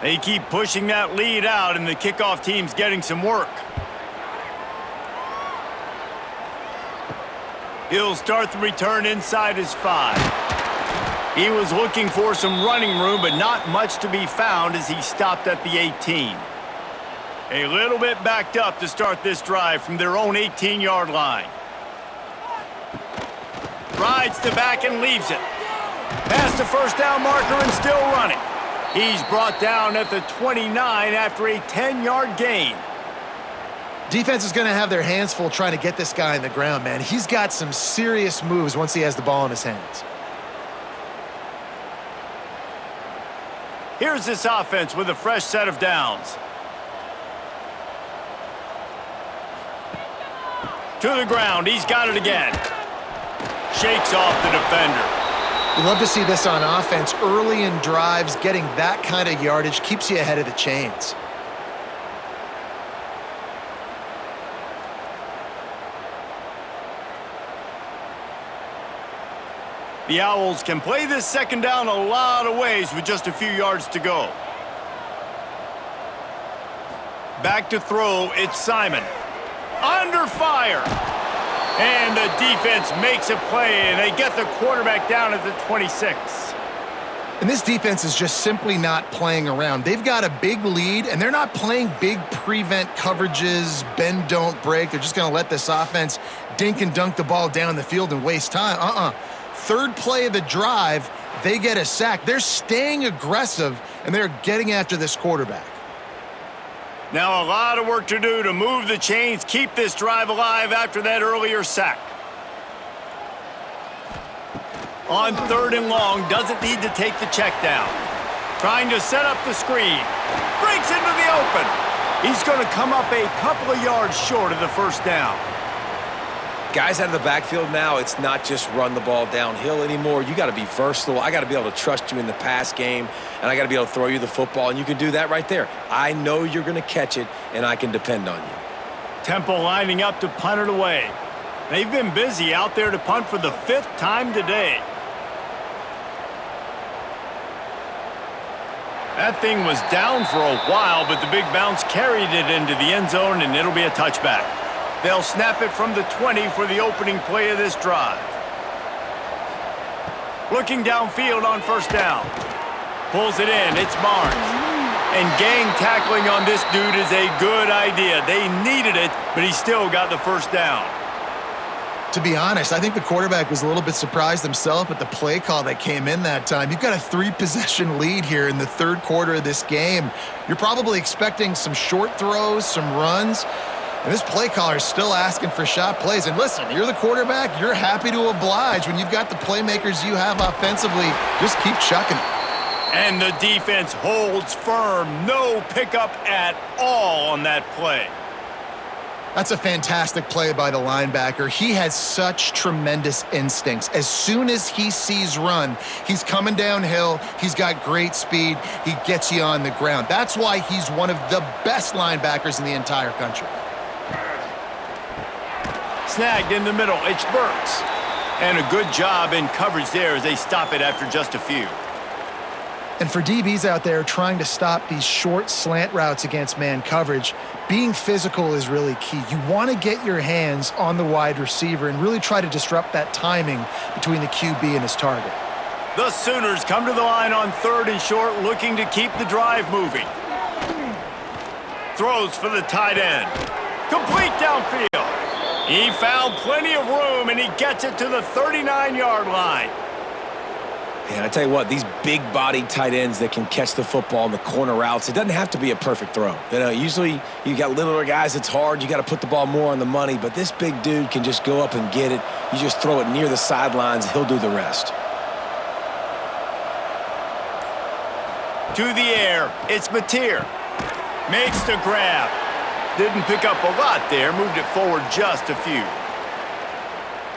They keep pushing that lead out, and the kickoff team's getting some work. He'll start the return inside his 5. He was looking for some running room, but not much to be found as he stopped at the 18. A little bit backed up to start this drive from their own 18-yard line. Rides the back and leaves it. Past the 1st down marker and still running. He's brought down at the 29 after a 10-yard gain. Defense is going to have their hands full trying to get this guy on the ground, man. He's got some serious moves once he has the ball in his hands. Here's this offense with a fresh set of downs. To the ground. He's got it again. Shakes off the defender. You love to see this on offense. Early in drives, getting that kind of yardage keeps you ahead of the chains. The Owls can play this second down a lot of ways with just a few yards to go. Back to throw, it's Simon. Under fire. And the defense makes a play, and they get the quarterback down at the 26. And this defense is just simply not playing around. They've got a big lead, and they're not playing big prevent coverages, bend, don't break. They're just going to let this offense dink and dunk the ball down the field and waste time. Third play of the drive, they get a sack. They're staying aggressive, and they're getting after this quarterback. Now a lot of work to do to move the chains, keep this drive alive after that earlier sack. On 3rd and long, doesn't need to take the check down. Trying to set up the screen. Breaks into the open. He's going to come up a couple of yards short of the first down. Guys out of the backfield now, it's not just run the ball downhill anymore. You got to be versatile. I got to be able to trust you in the pass game, and I got to be able to throw you the football, and you can do that right there. I know you're going to catch it, and I can depend on you. Temple lining up to punt it away. They've been busy out there to punt for the 5th time today. That thing was down for a while, but the big bounce carried it into the end zone, and it'll be a touchback. They'll snap it from the 20 for the opening play of this drive. Looking downfield on 1st down. Pulls it in. It's Barnes. And gang tackling on this dude is a good idea. They needed it, but he still got the 1st down. To be honest, I think the quarterback was a little bit surprised himself at the play call that came in that time. You've got a 3-possession lead here in the 3rd quarter of this game. You're probably expecting some short throws, some runs. And this play caller is still asking for shot plays. And listen, you're the quarterback. You're happy to oblige. When you've got the playmakers you have offensively, just keep chucking it. And the defense holds firm. No pickup at all on that play. That's a fantastic play by the linebacker. He has such tremendous instincts. As soon as he sees run, he's coming downhill. He's got great speed. He gets you on the ground. That's why he's one of the best linebackers in the entire country. Snagged in the middle, it's Burks. And a good job in coverage there as they stop it after just a few. And for DBs out there trying to stop these short slant routes against man coverage, being physical is really key. You want to get your hands on the wide receiver and really try to disrupt that timing between the QB and his target. The Sooners come to the line on 3rd and short, looking to keep the drive moving. Throws for the tight end. Complete downfield. He found plenty of room, and he gets it to the 39-yard line. And I tell you what, these big-bodied tight ends that can catch the football in the corner routes, it doesn't have to be a perfect throw. You know, usually you got littler guys, it's hard. You got to put the ball more on the money, but this big dude can just go up and get it. You just throw it near the sidelines, he'll do the rest. To the air, it's Mateer. Makes the grab. Didn't pick up a lot there, moved it forward just a few.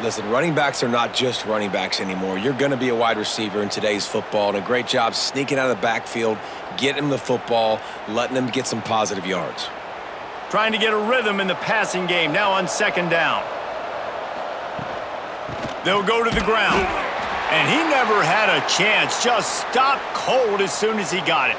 Listen, running backs are not just running backs anymore. You're going to be a wide receiver in today's football, and a great job sneaking out of the backfield, getting him the football, letting him get some positive yards. Trying to get a rhythm in the passing game, now on 2nd down. They'll go to the ground. And he never had a chance, just stopped cold as soon as he got it.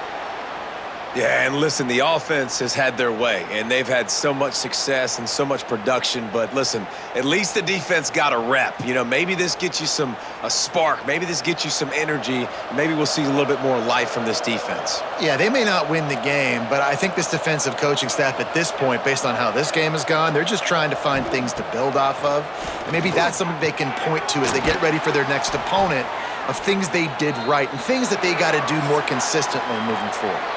Yeah, and listen, the offense has had their way, and they've had so much success and so much production. But listen, at least the defense got a rep. You know, maybe this gets you a spark. Maybe this gets you some energy. Maybe we'll see a little bit more life from this defense. Yeah, they may not win the game, but I think this defensive coaching staff at this point, based on how this game has gone, they're just trying to find things to build off of. And maybe that's something they can point to as they get ready for their next opponent, of things they did right and things that they got to do more consistently moving forward.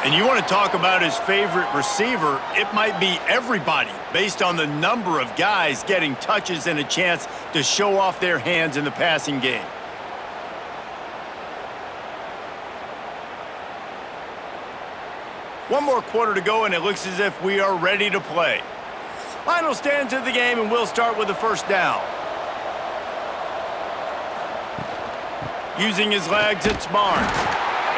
And you want to talk about his favorite receiver, it might be everybody, based on the number of guys getting touches and a chance to show off their hands in the passing game. One more quarter to go, and it looks as if we are ready to play. Final stands of the game, and we'll start with the 1st down. using his legs, it's Barnes.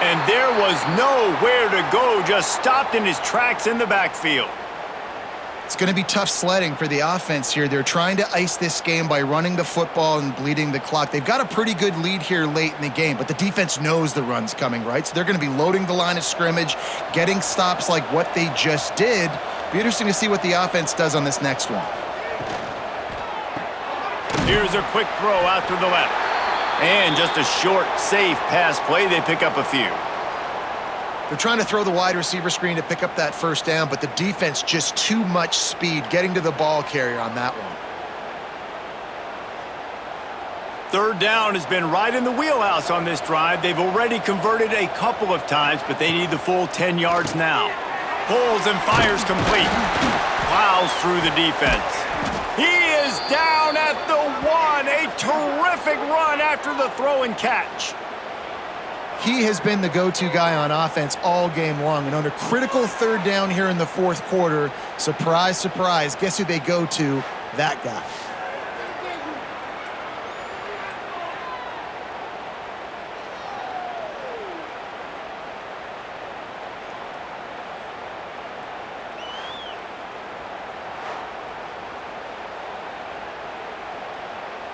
And there was nowhere to go, just stopped in his tracks in the backfield. It's going to be tough sledding for the offense here. They're trying to ice this game by running the football and bleeding the clock. They've got a pretty good lead here late in the game, but the defense knows the run's coming, right? So they're going to be loading the line of scrimmage, getting stops like what they just did. Be interesting to see what the offense does on this next one. Here's a quick throw out to the left. And just a short, safe pass play. They pick up a few. They're trying to throw the wide receiver screen to pick up that first down, but the defense just too much speed getting to the ball carrier on that one. Third down has been right in the wheelhouse on this drive. They've already converted a couple of times, but they need the full 10 yards now. Pulls and fires complete. Plows through the defense. He is down at the 1. A terrific run after the throw and catch. He has been the go-to guy on offense all game long, and under critical third down here in the fourth quarter, surprise, surprise, guess who they go to? That guy.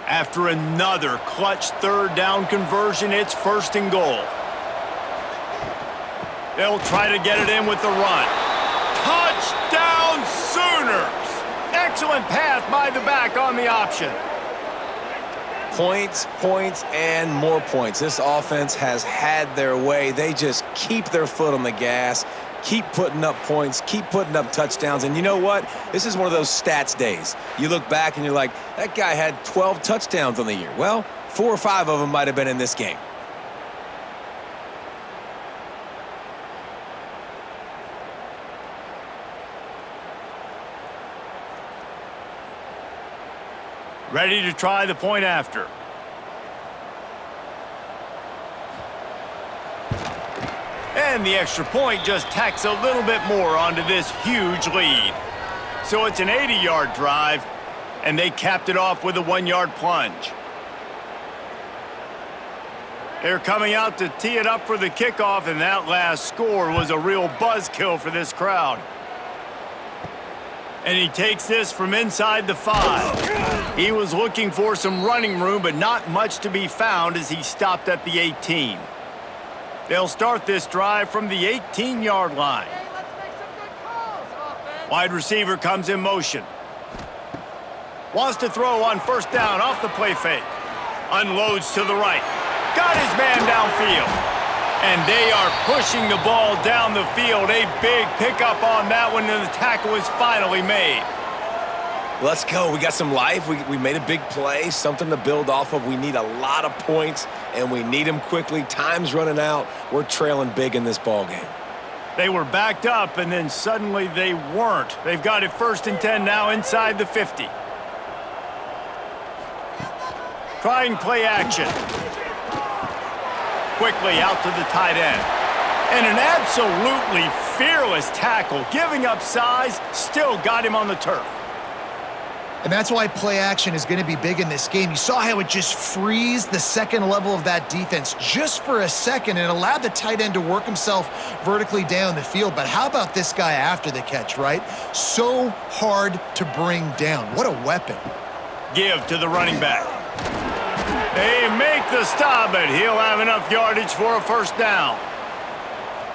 After another clutch third down conversion, it's 1st and goal. They'll try to get it in with the run. Touchdown Sooners! Excellent pass by the back on the option. Points, points, and more points. This offense has had their way. They just keep their foot on the gas, keep putting up points, keep putting up touchdowns. And you know what? This is one of those stats days. You look back and you're like, that guy had 12 touchdowns on the year. Well, 4 or 5 of them might have been in this game. Ready to try the point after. And the extra point just tacks a little bit more onto this huge lead. So it's an 80-yard drive, and they capped it off with a 1-yard plunge. They're coming out to tee it up for the kickoff, and that last score was a real buzzkill for this crowd. And he takes this from inside the 5. He was looking for some running room, but not much to be found as he stopped at the 18. They'll start this drive from the 18-yard line. Wide receiver comes in motion. Wants to throw on 1st down off the play fake. Unloads to the right. Got his man downfield. And they are pushing the ball down the field. A big pickup on that one, and the tackle is finally made. Let's go. We got some life. We made a big play, something to build off of. We need a lot of points, and we need them quickly. Time's running out. We're trailing big in this ball game. They were backed up, and then suddenly they weren't. They've got it 1st and 10 now inside the 50. Trying play action. Quickly out to the tight end. And an absolutely fearless tackle, giving up size, still got him on the turf. And that's why play action is going to be big in this game. You saw how it just freezed the second level of that defense just for a second and allowed the tight end to work himself vertically down the field. But how about this guy after the catch, right? So hard to bring down. What a weapon. Give to the running back. They make the stop, but he'll have enough yardage for a 1st down.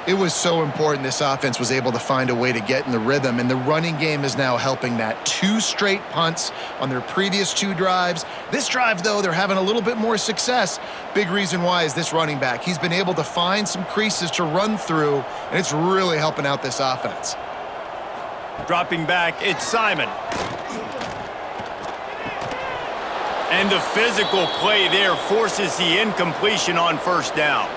It was so important this offense was able to find a way to get in the rhythm, and the running game is now helping that. 2 straight punts on their previous 2 drives. This drive, though, they're having a little bit more success. Big reason why is this running back. He's been able to find some creases to run through, and it's really helping out this offense. Dropping back, it's Simon. And the physical play there forces the incompletion on 1st down.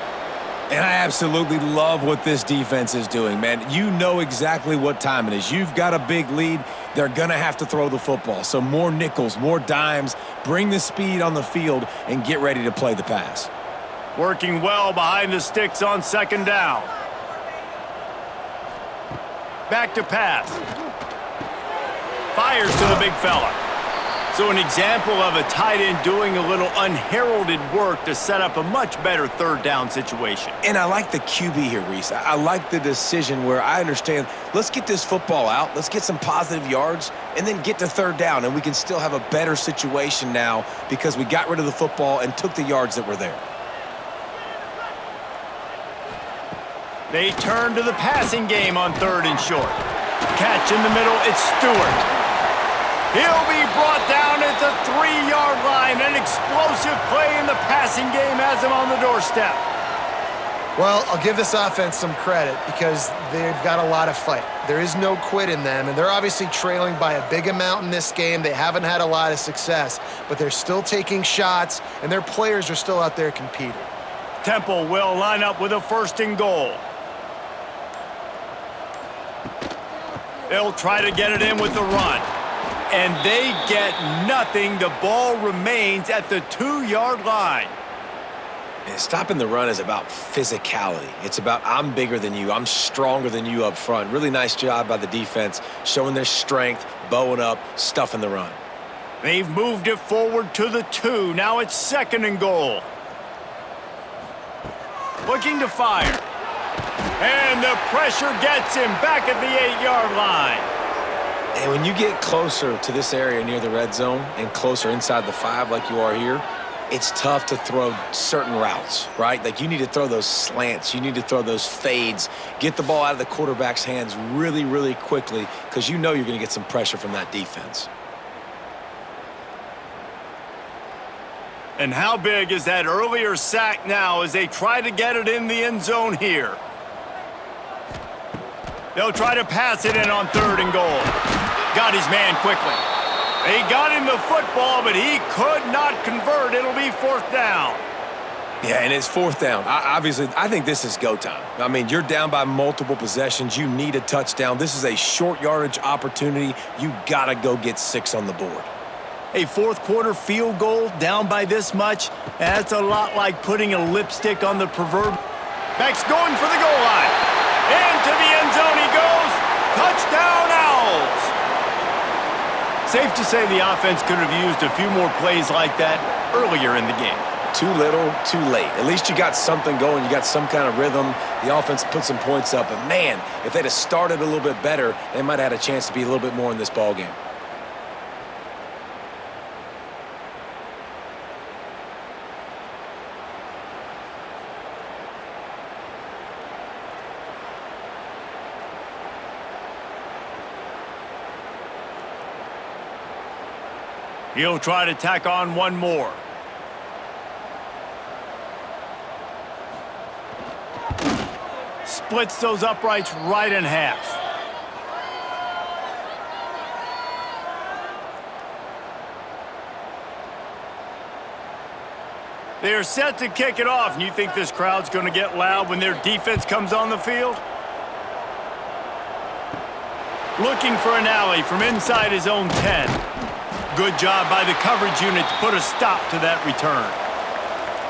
And I absolutely love what this defense is doing, man. You know exactly what time it is. You've got a big lead. They're going to have to throw the football. So more nickels, more dimes, bring the speed on the field, and get ready to play the pass. Working well behind the sticks on 2nd down. Back to pass. Fires to the big fella. So an example of a tight end doing a little unheralded work to set up a much better third down situation. And I like the QB here, Reese. I like the decision where I understand, let's get this football out, let's get some positive yards, and then get to third down, and we can still have a better situation now because we got rid of the football and took the yards that were there. They turn to the passing game on 3rd and short. Catch in the middle, it's Stewart. He'll be brought down at the 3-yard line. An explosive play in the passing game has him on the doorstep. Well, I'll give this offense some credit because they've got a lot of fight. There is no quit in them, and they're obviously trailing by a big amount in this game. They haven't had a lot of success, but they're still taking shots, and their players are still out there competing. Temple will line up with a 1st and goal. They'll try to get it in with the run. And they get nothing. The ball remains at the 2-yard line. And stopping the run is about physicality. It's about I'm bigger than you. I'm stronger than you up front. Really nice job by the defense, showing their strength, bowing up, stuffing the run. They've moved it forward to the 2. Now it's 2nd and goal. Looking to fire. And the pressure gets him back at the 8-yard line. And when you get closer to this area near the red zone and closer inside the 5 like you are here, it's tough to throw certain routes, right? Like you need to throw those slants. You need to throw those fades. Get the ball out of the quarterback's hands really, really quickly because you know you're going to get some pressure from that defense. And how big is that earlier sack now as they try to get it in the end zone here? They'll try to pass it in on 3rd and goal. Got his man quickly. They got him the football, but he could not convert. It'll be 4th down. Yeah, and it's 4th down. Obviously, I think this is go time. I mean, you're down by multiple possessions. You need a touchdown. This is a short yardage opportunity. You got to go get 6 on the board. A 4th quarter field goal down by this much, that's a lot like putting a lipstick on the proverb. Beck's going for the goal line. Into the end zone he goes. Touchdown, Owls. Safe to say the offense could have used a few more plays like that earlier in the game. Too little, too late. At least you got something going. You got some kind of rhythm. The offense put some points up. But, man, if they'd have started a little bit better, they might have had a chance to be a little bit more in this ballgame. He'll try to tack on one more. Splits those uprights right in half. They're set to kick it off, and you think this crowd's going to get loud when their defense comes on the field? Looking for an alley from inside his own 10. Good job by the coverage unit to put a stop to that return.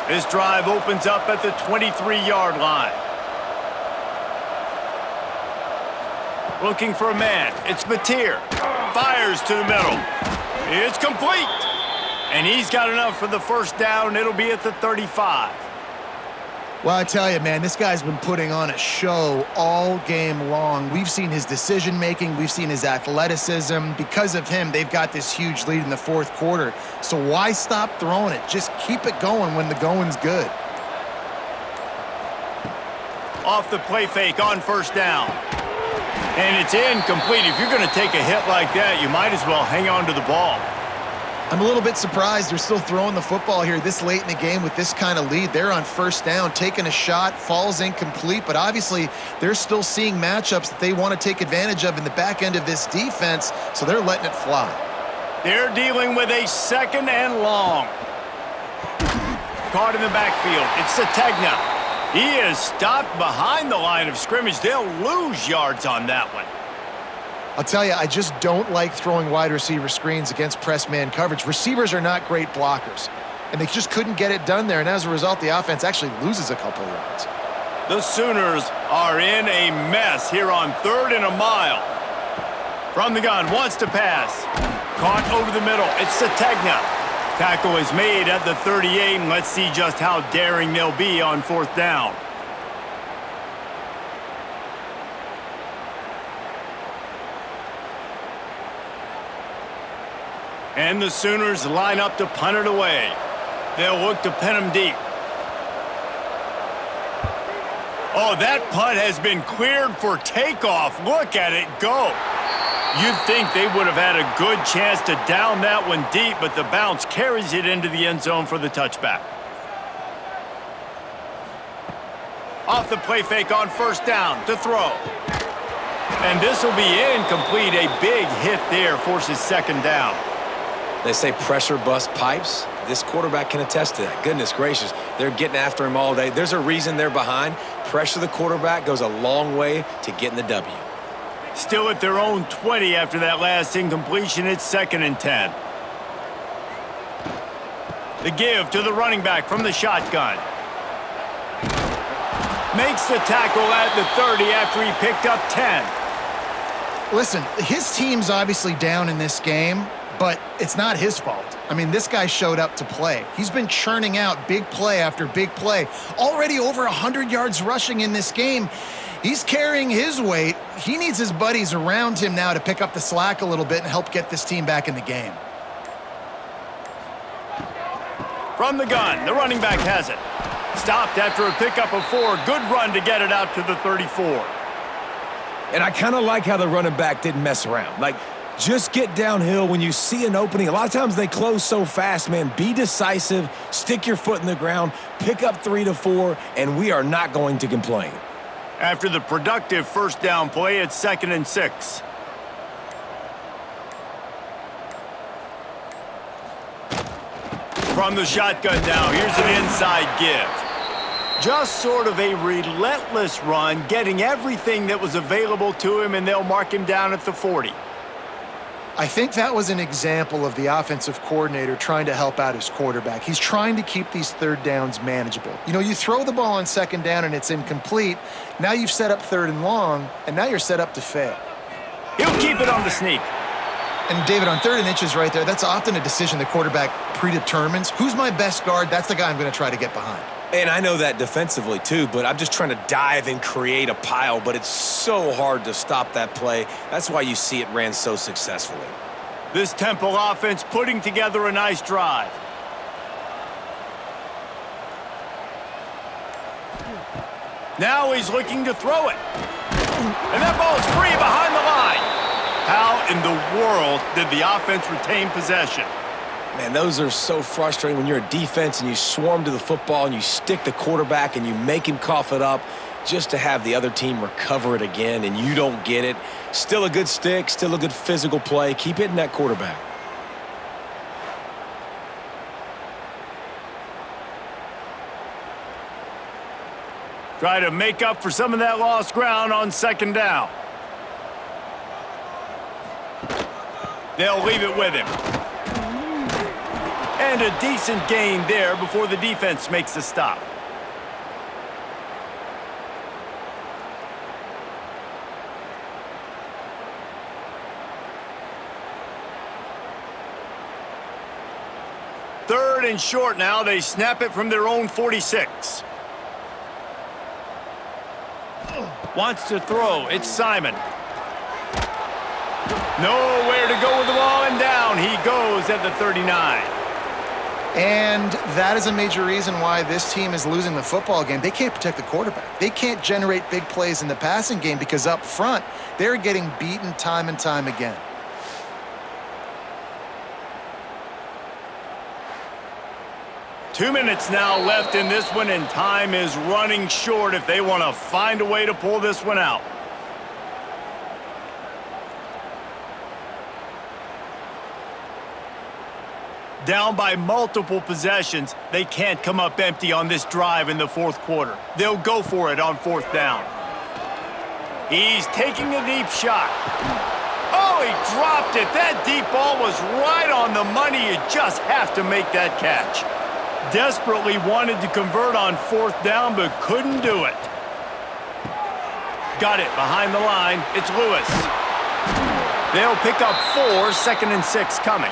This drive opens up at the 23-yard line. Looking for a man. It's Mateer. Fires to the middle. It's complete. And he's got enough for the 1st down. It'll be at the 35. Well, I tell you, man, this guy's been putting on a show all game long. We've seen his decision-making. We've seen his athleticism. Because of him, they've got this huge lead in the 4th quarter. So why stop throwing it? Just keep it going when the going's good. Off the play fake on 1st down. And it's incomplete. If you're going to take a hit like that, you might as well hang on to the ball. I'm a little bit surprised they're still throwing the football here this late in the game with this kind of lead. They're on 1st down, taking a shot, falls incomplete, but obviously they're still seeing matchups that they want to take advantage of in the back end of this defense, so they're letting it fly. They're dealing with a 2nd and long. Caught in the backfield. It's Sategna. He is stopped behind the line of scrimmage. They'll lose yards on that one. I'll tell you, I just don't like throwing wide receiver screens against press man coverage. Receivers are not great blockers, and they just couldn't get it done there, and as a result, the offense actually loses a couple of yards. The Sooners are in a mess here on 3rd and a mile. From the gun, wants to pass. Caught over the middle. It's Sategna. Tackle is made at the 38, and let's see just how daring they'll be on fourth down. And the Sooners line up to punt it away. They'll look to pin them deep. Oh, that punt has been cleared for takeoff. Look at it go. You'd think they would have had a good chance to down that one deep, but the bounce carries it into the end zone for the touchback. Off the play fake on first down to throw. And this will be incomplete. A big hit there forces second down. They say pressure bust pipes. This quarterback can attest to that. Goodness gracious, they're getting after him all day. There's a reason they're behind. Pressure the quarterback goes a long way to getting the W. Still at their own 20 after that last incompletion. It's 2nd and 10. The give to the running back from the shotgun. Makes the tackle at the 30 after he picked up 10. Listen, his team's obviously down in this game, but it's not his fault. I mean, this guy showed up to play. He's been churning out big play after big play. Already over 100 yards rushing in this game. He's carrying his weight. He needs his buddies around him now to pick up the slack a little bit and help get this team back in the game. From the gun, the running back has it. Stopped after a pickup of 4. Good run to get it out to the 34. And I kind of like how the running back didn't mess around. Like, just get downhill when you see an opening. A lot of times they close so fast, man. Be decisive, stick your foot in the ground, pick up 3 to 4, and we are not going to complain. After the productive first down play, it's 2nd and 6. From the shotgun now, here's an inside give. Just sort of a relentless run, getting everything that was available to him, and they'll mark him down at the 40. I think that was an example of the offensive coordinator trying to help out his quarterback. He's trying to keep these third downs manageable. You know, you throw the ball on second down and it's incomplete. Now you've set up 3rd and long, and now you're set up to fail. He'll keep it on the sneak. And David, on 3rd and inches right there, that's often a decision the quarterback predetermines. Who's my best guard? That's the guy I'm going to try to get behind. And I know that defensively too, but I'm just trying to dive and create a pile, but it's so hard to stop that play. That's why you see it ran so successfully. This Temple offense putting together a nice drive. Now he's looking to throw it. And that ball's free behind the line. How in the world did the offense retain possession? Man, those are so frustrating when you're a defense and you swarm to the football and you stick the quarterback and you make him cough it up just to have the other team recover it again and you don't get it. Still a good stick, still a good physical play. Keep hitting that quarterback. Try to make up for some of that lost ground on second down. They'll leave it with him. And a decent gain there before the defense makes a stop. Third and short now. They snap it from their own 46. Wants to throw. It's Simon. Nowhere to go with the ball, and down he goes at the 39. And that is a major reason why this team is losing the football game. They can't protect the quarterback. They can't generate big plays in the passing game because up front, they're getting beaten time and time again. Two minutes now left in this one, and time is running short if they want to find a way to pull this one out. Down by multiple possessions, they can't come up empty on this drive in the fourth quarter. They'll go for it on fourth down. He's taking a deep shot. Oh, he dropped it. That deep ball was right on the money. You just have to make that catch. Desperately wanted to convert on fourth down, but couldn't do it. Got it behind the line. It's Lewis. They'll pick up 4, 2nd and 6 coming.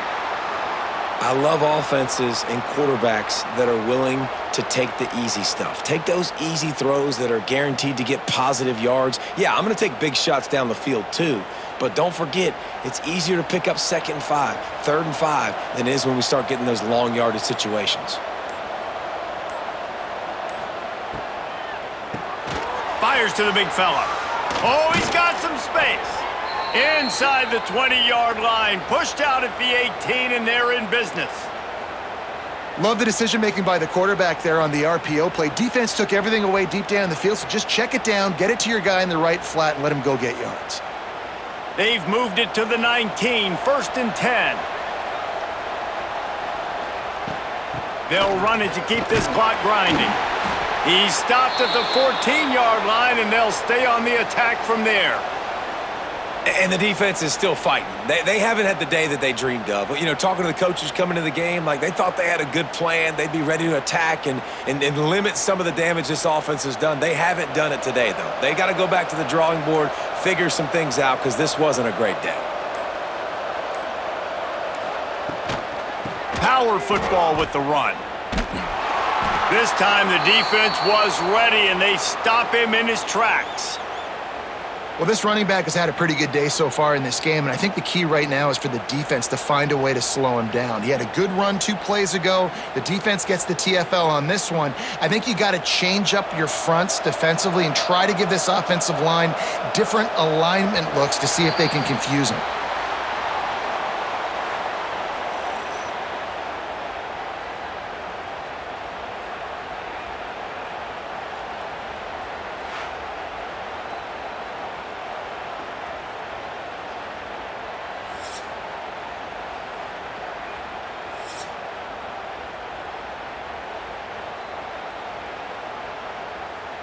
I love offenses and quarterbacks that are willing to take the easy stuff. Take those easy throws that are guaranteed to get positive yards. Yeah, I'm going to take big shots down the field too, but don't forget, it's easier to pick up 2nd and 5, 3rd and 5 than it is when we start getting those long yardage situations. Fires to the big fella. Oh, he's got some space. Inside the 20-yard line, pushed out at the 18, and they're in business. Love the decision-making by the quarterback there on the RPO play. Defense took everything away deep down the field, so just check it down, get it to your guy in the right flat, and let him go get yards. They've moved it to the 19, 1st and 10. They'll run it to keep this clock grinding. He's stopped at the 14-yard line, and they'll stay on the attack from there. And the defense is still fighting. They haven't had the day that they dreamed of. You know, talking to the coaches coming to the game, like they thought they had a good plan. They'd be ready to attack and limit some of the damage this offense has done. They haven't done it today, though. They got to go back to the drawing board, figure some things out, because this wasn't a great day. Power football with the run. This time the defense was ready, and they stop him in his tracks. Well, this running back has had a pretty good day so far in this game, and I think the key right now is for the defense to find a way to slow him down. He had a good run 2 plays ago. The defense gets the TFL on this one. I think you got to change up your fronts defensively and try to give this offensive line different alignment looks to see if they can confuse him.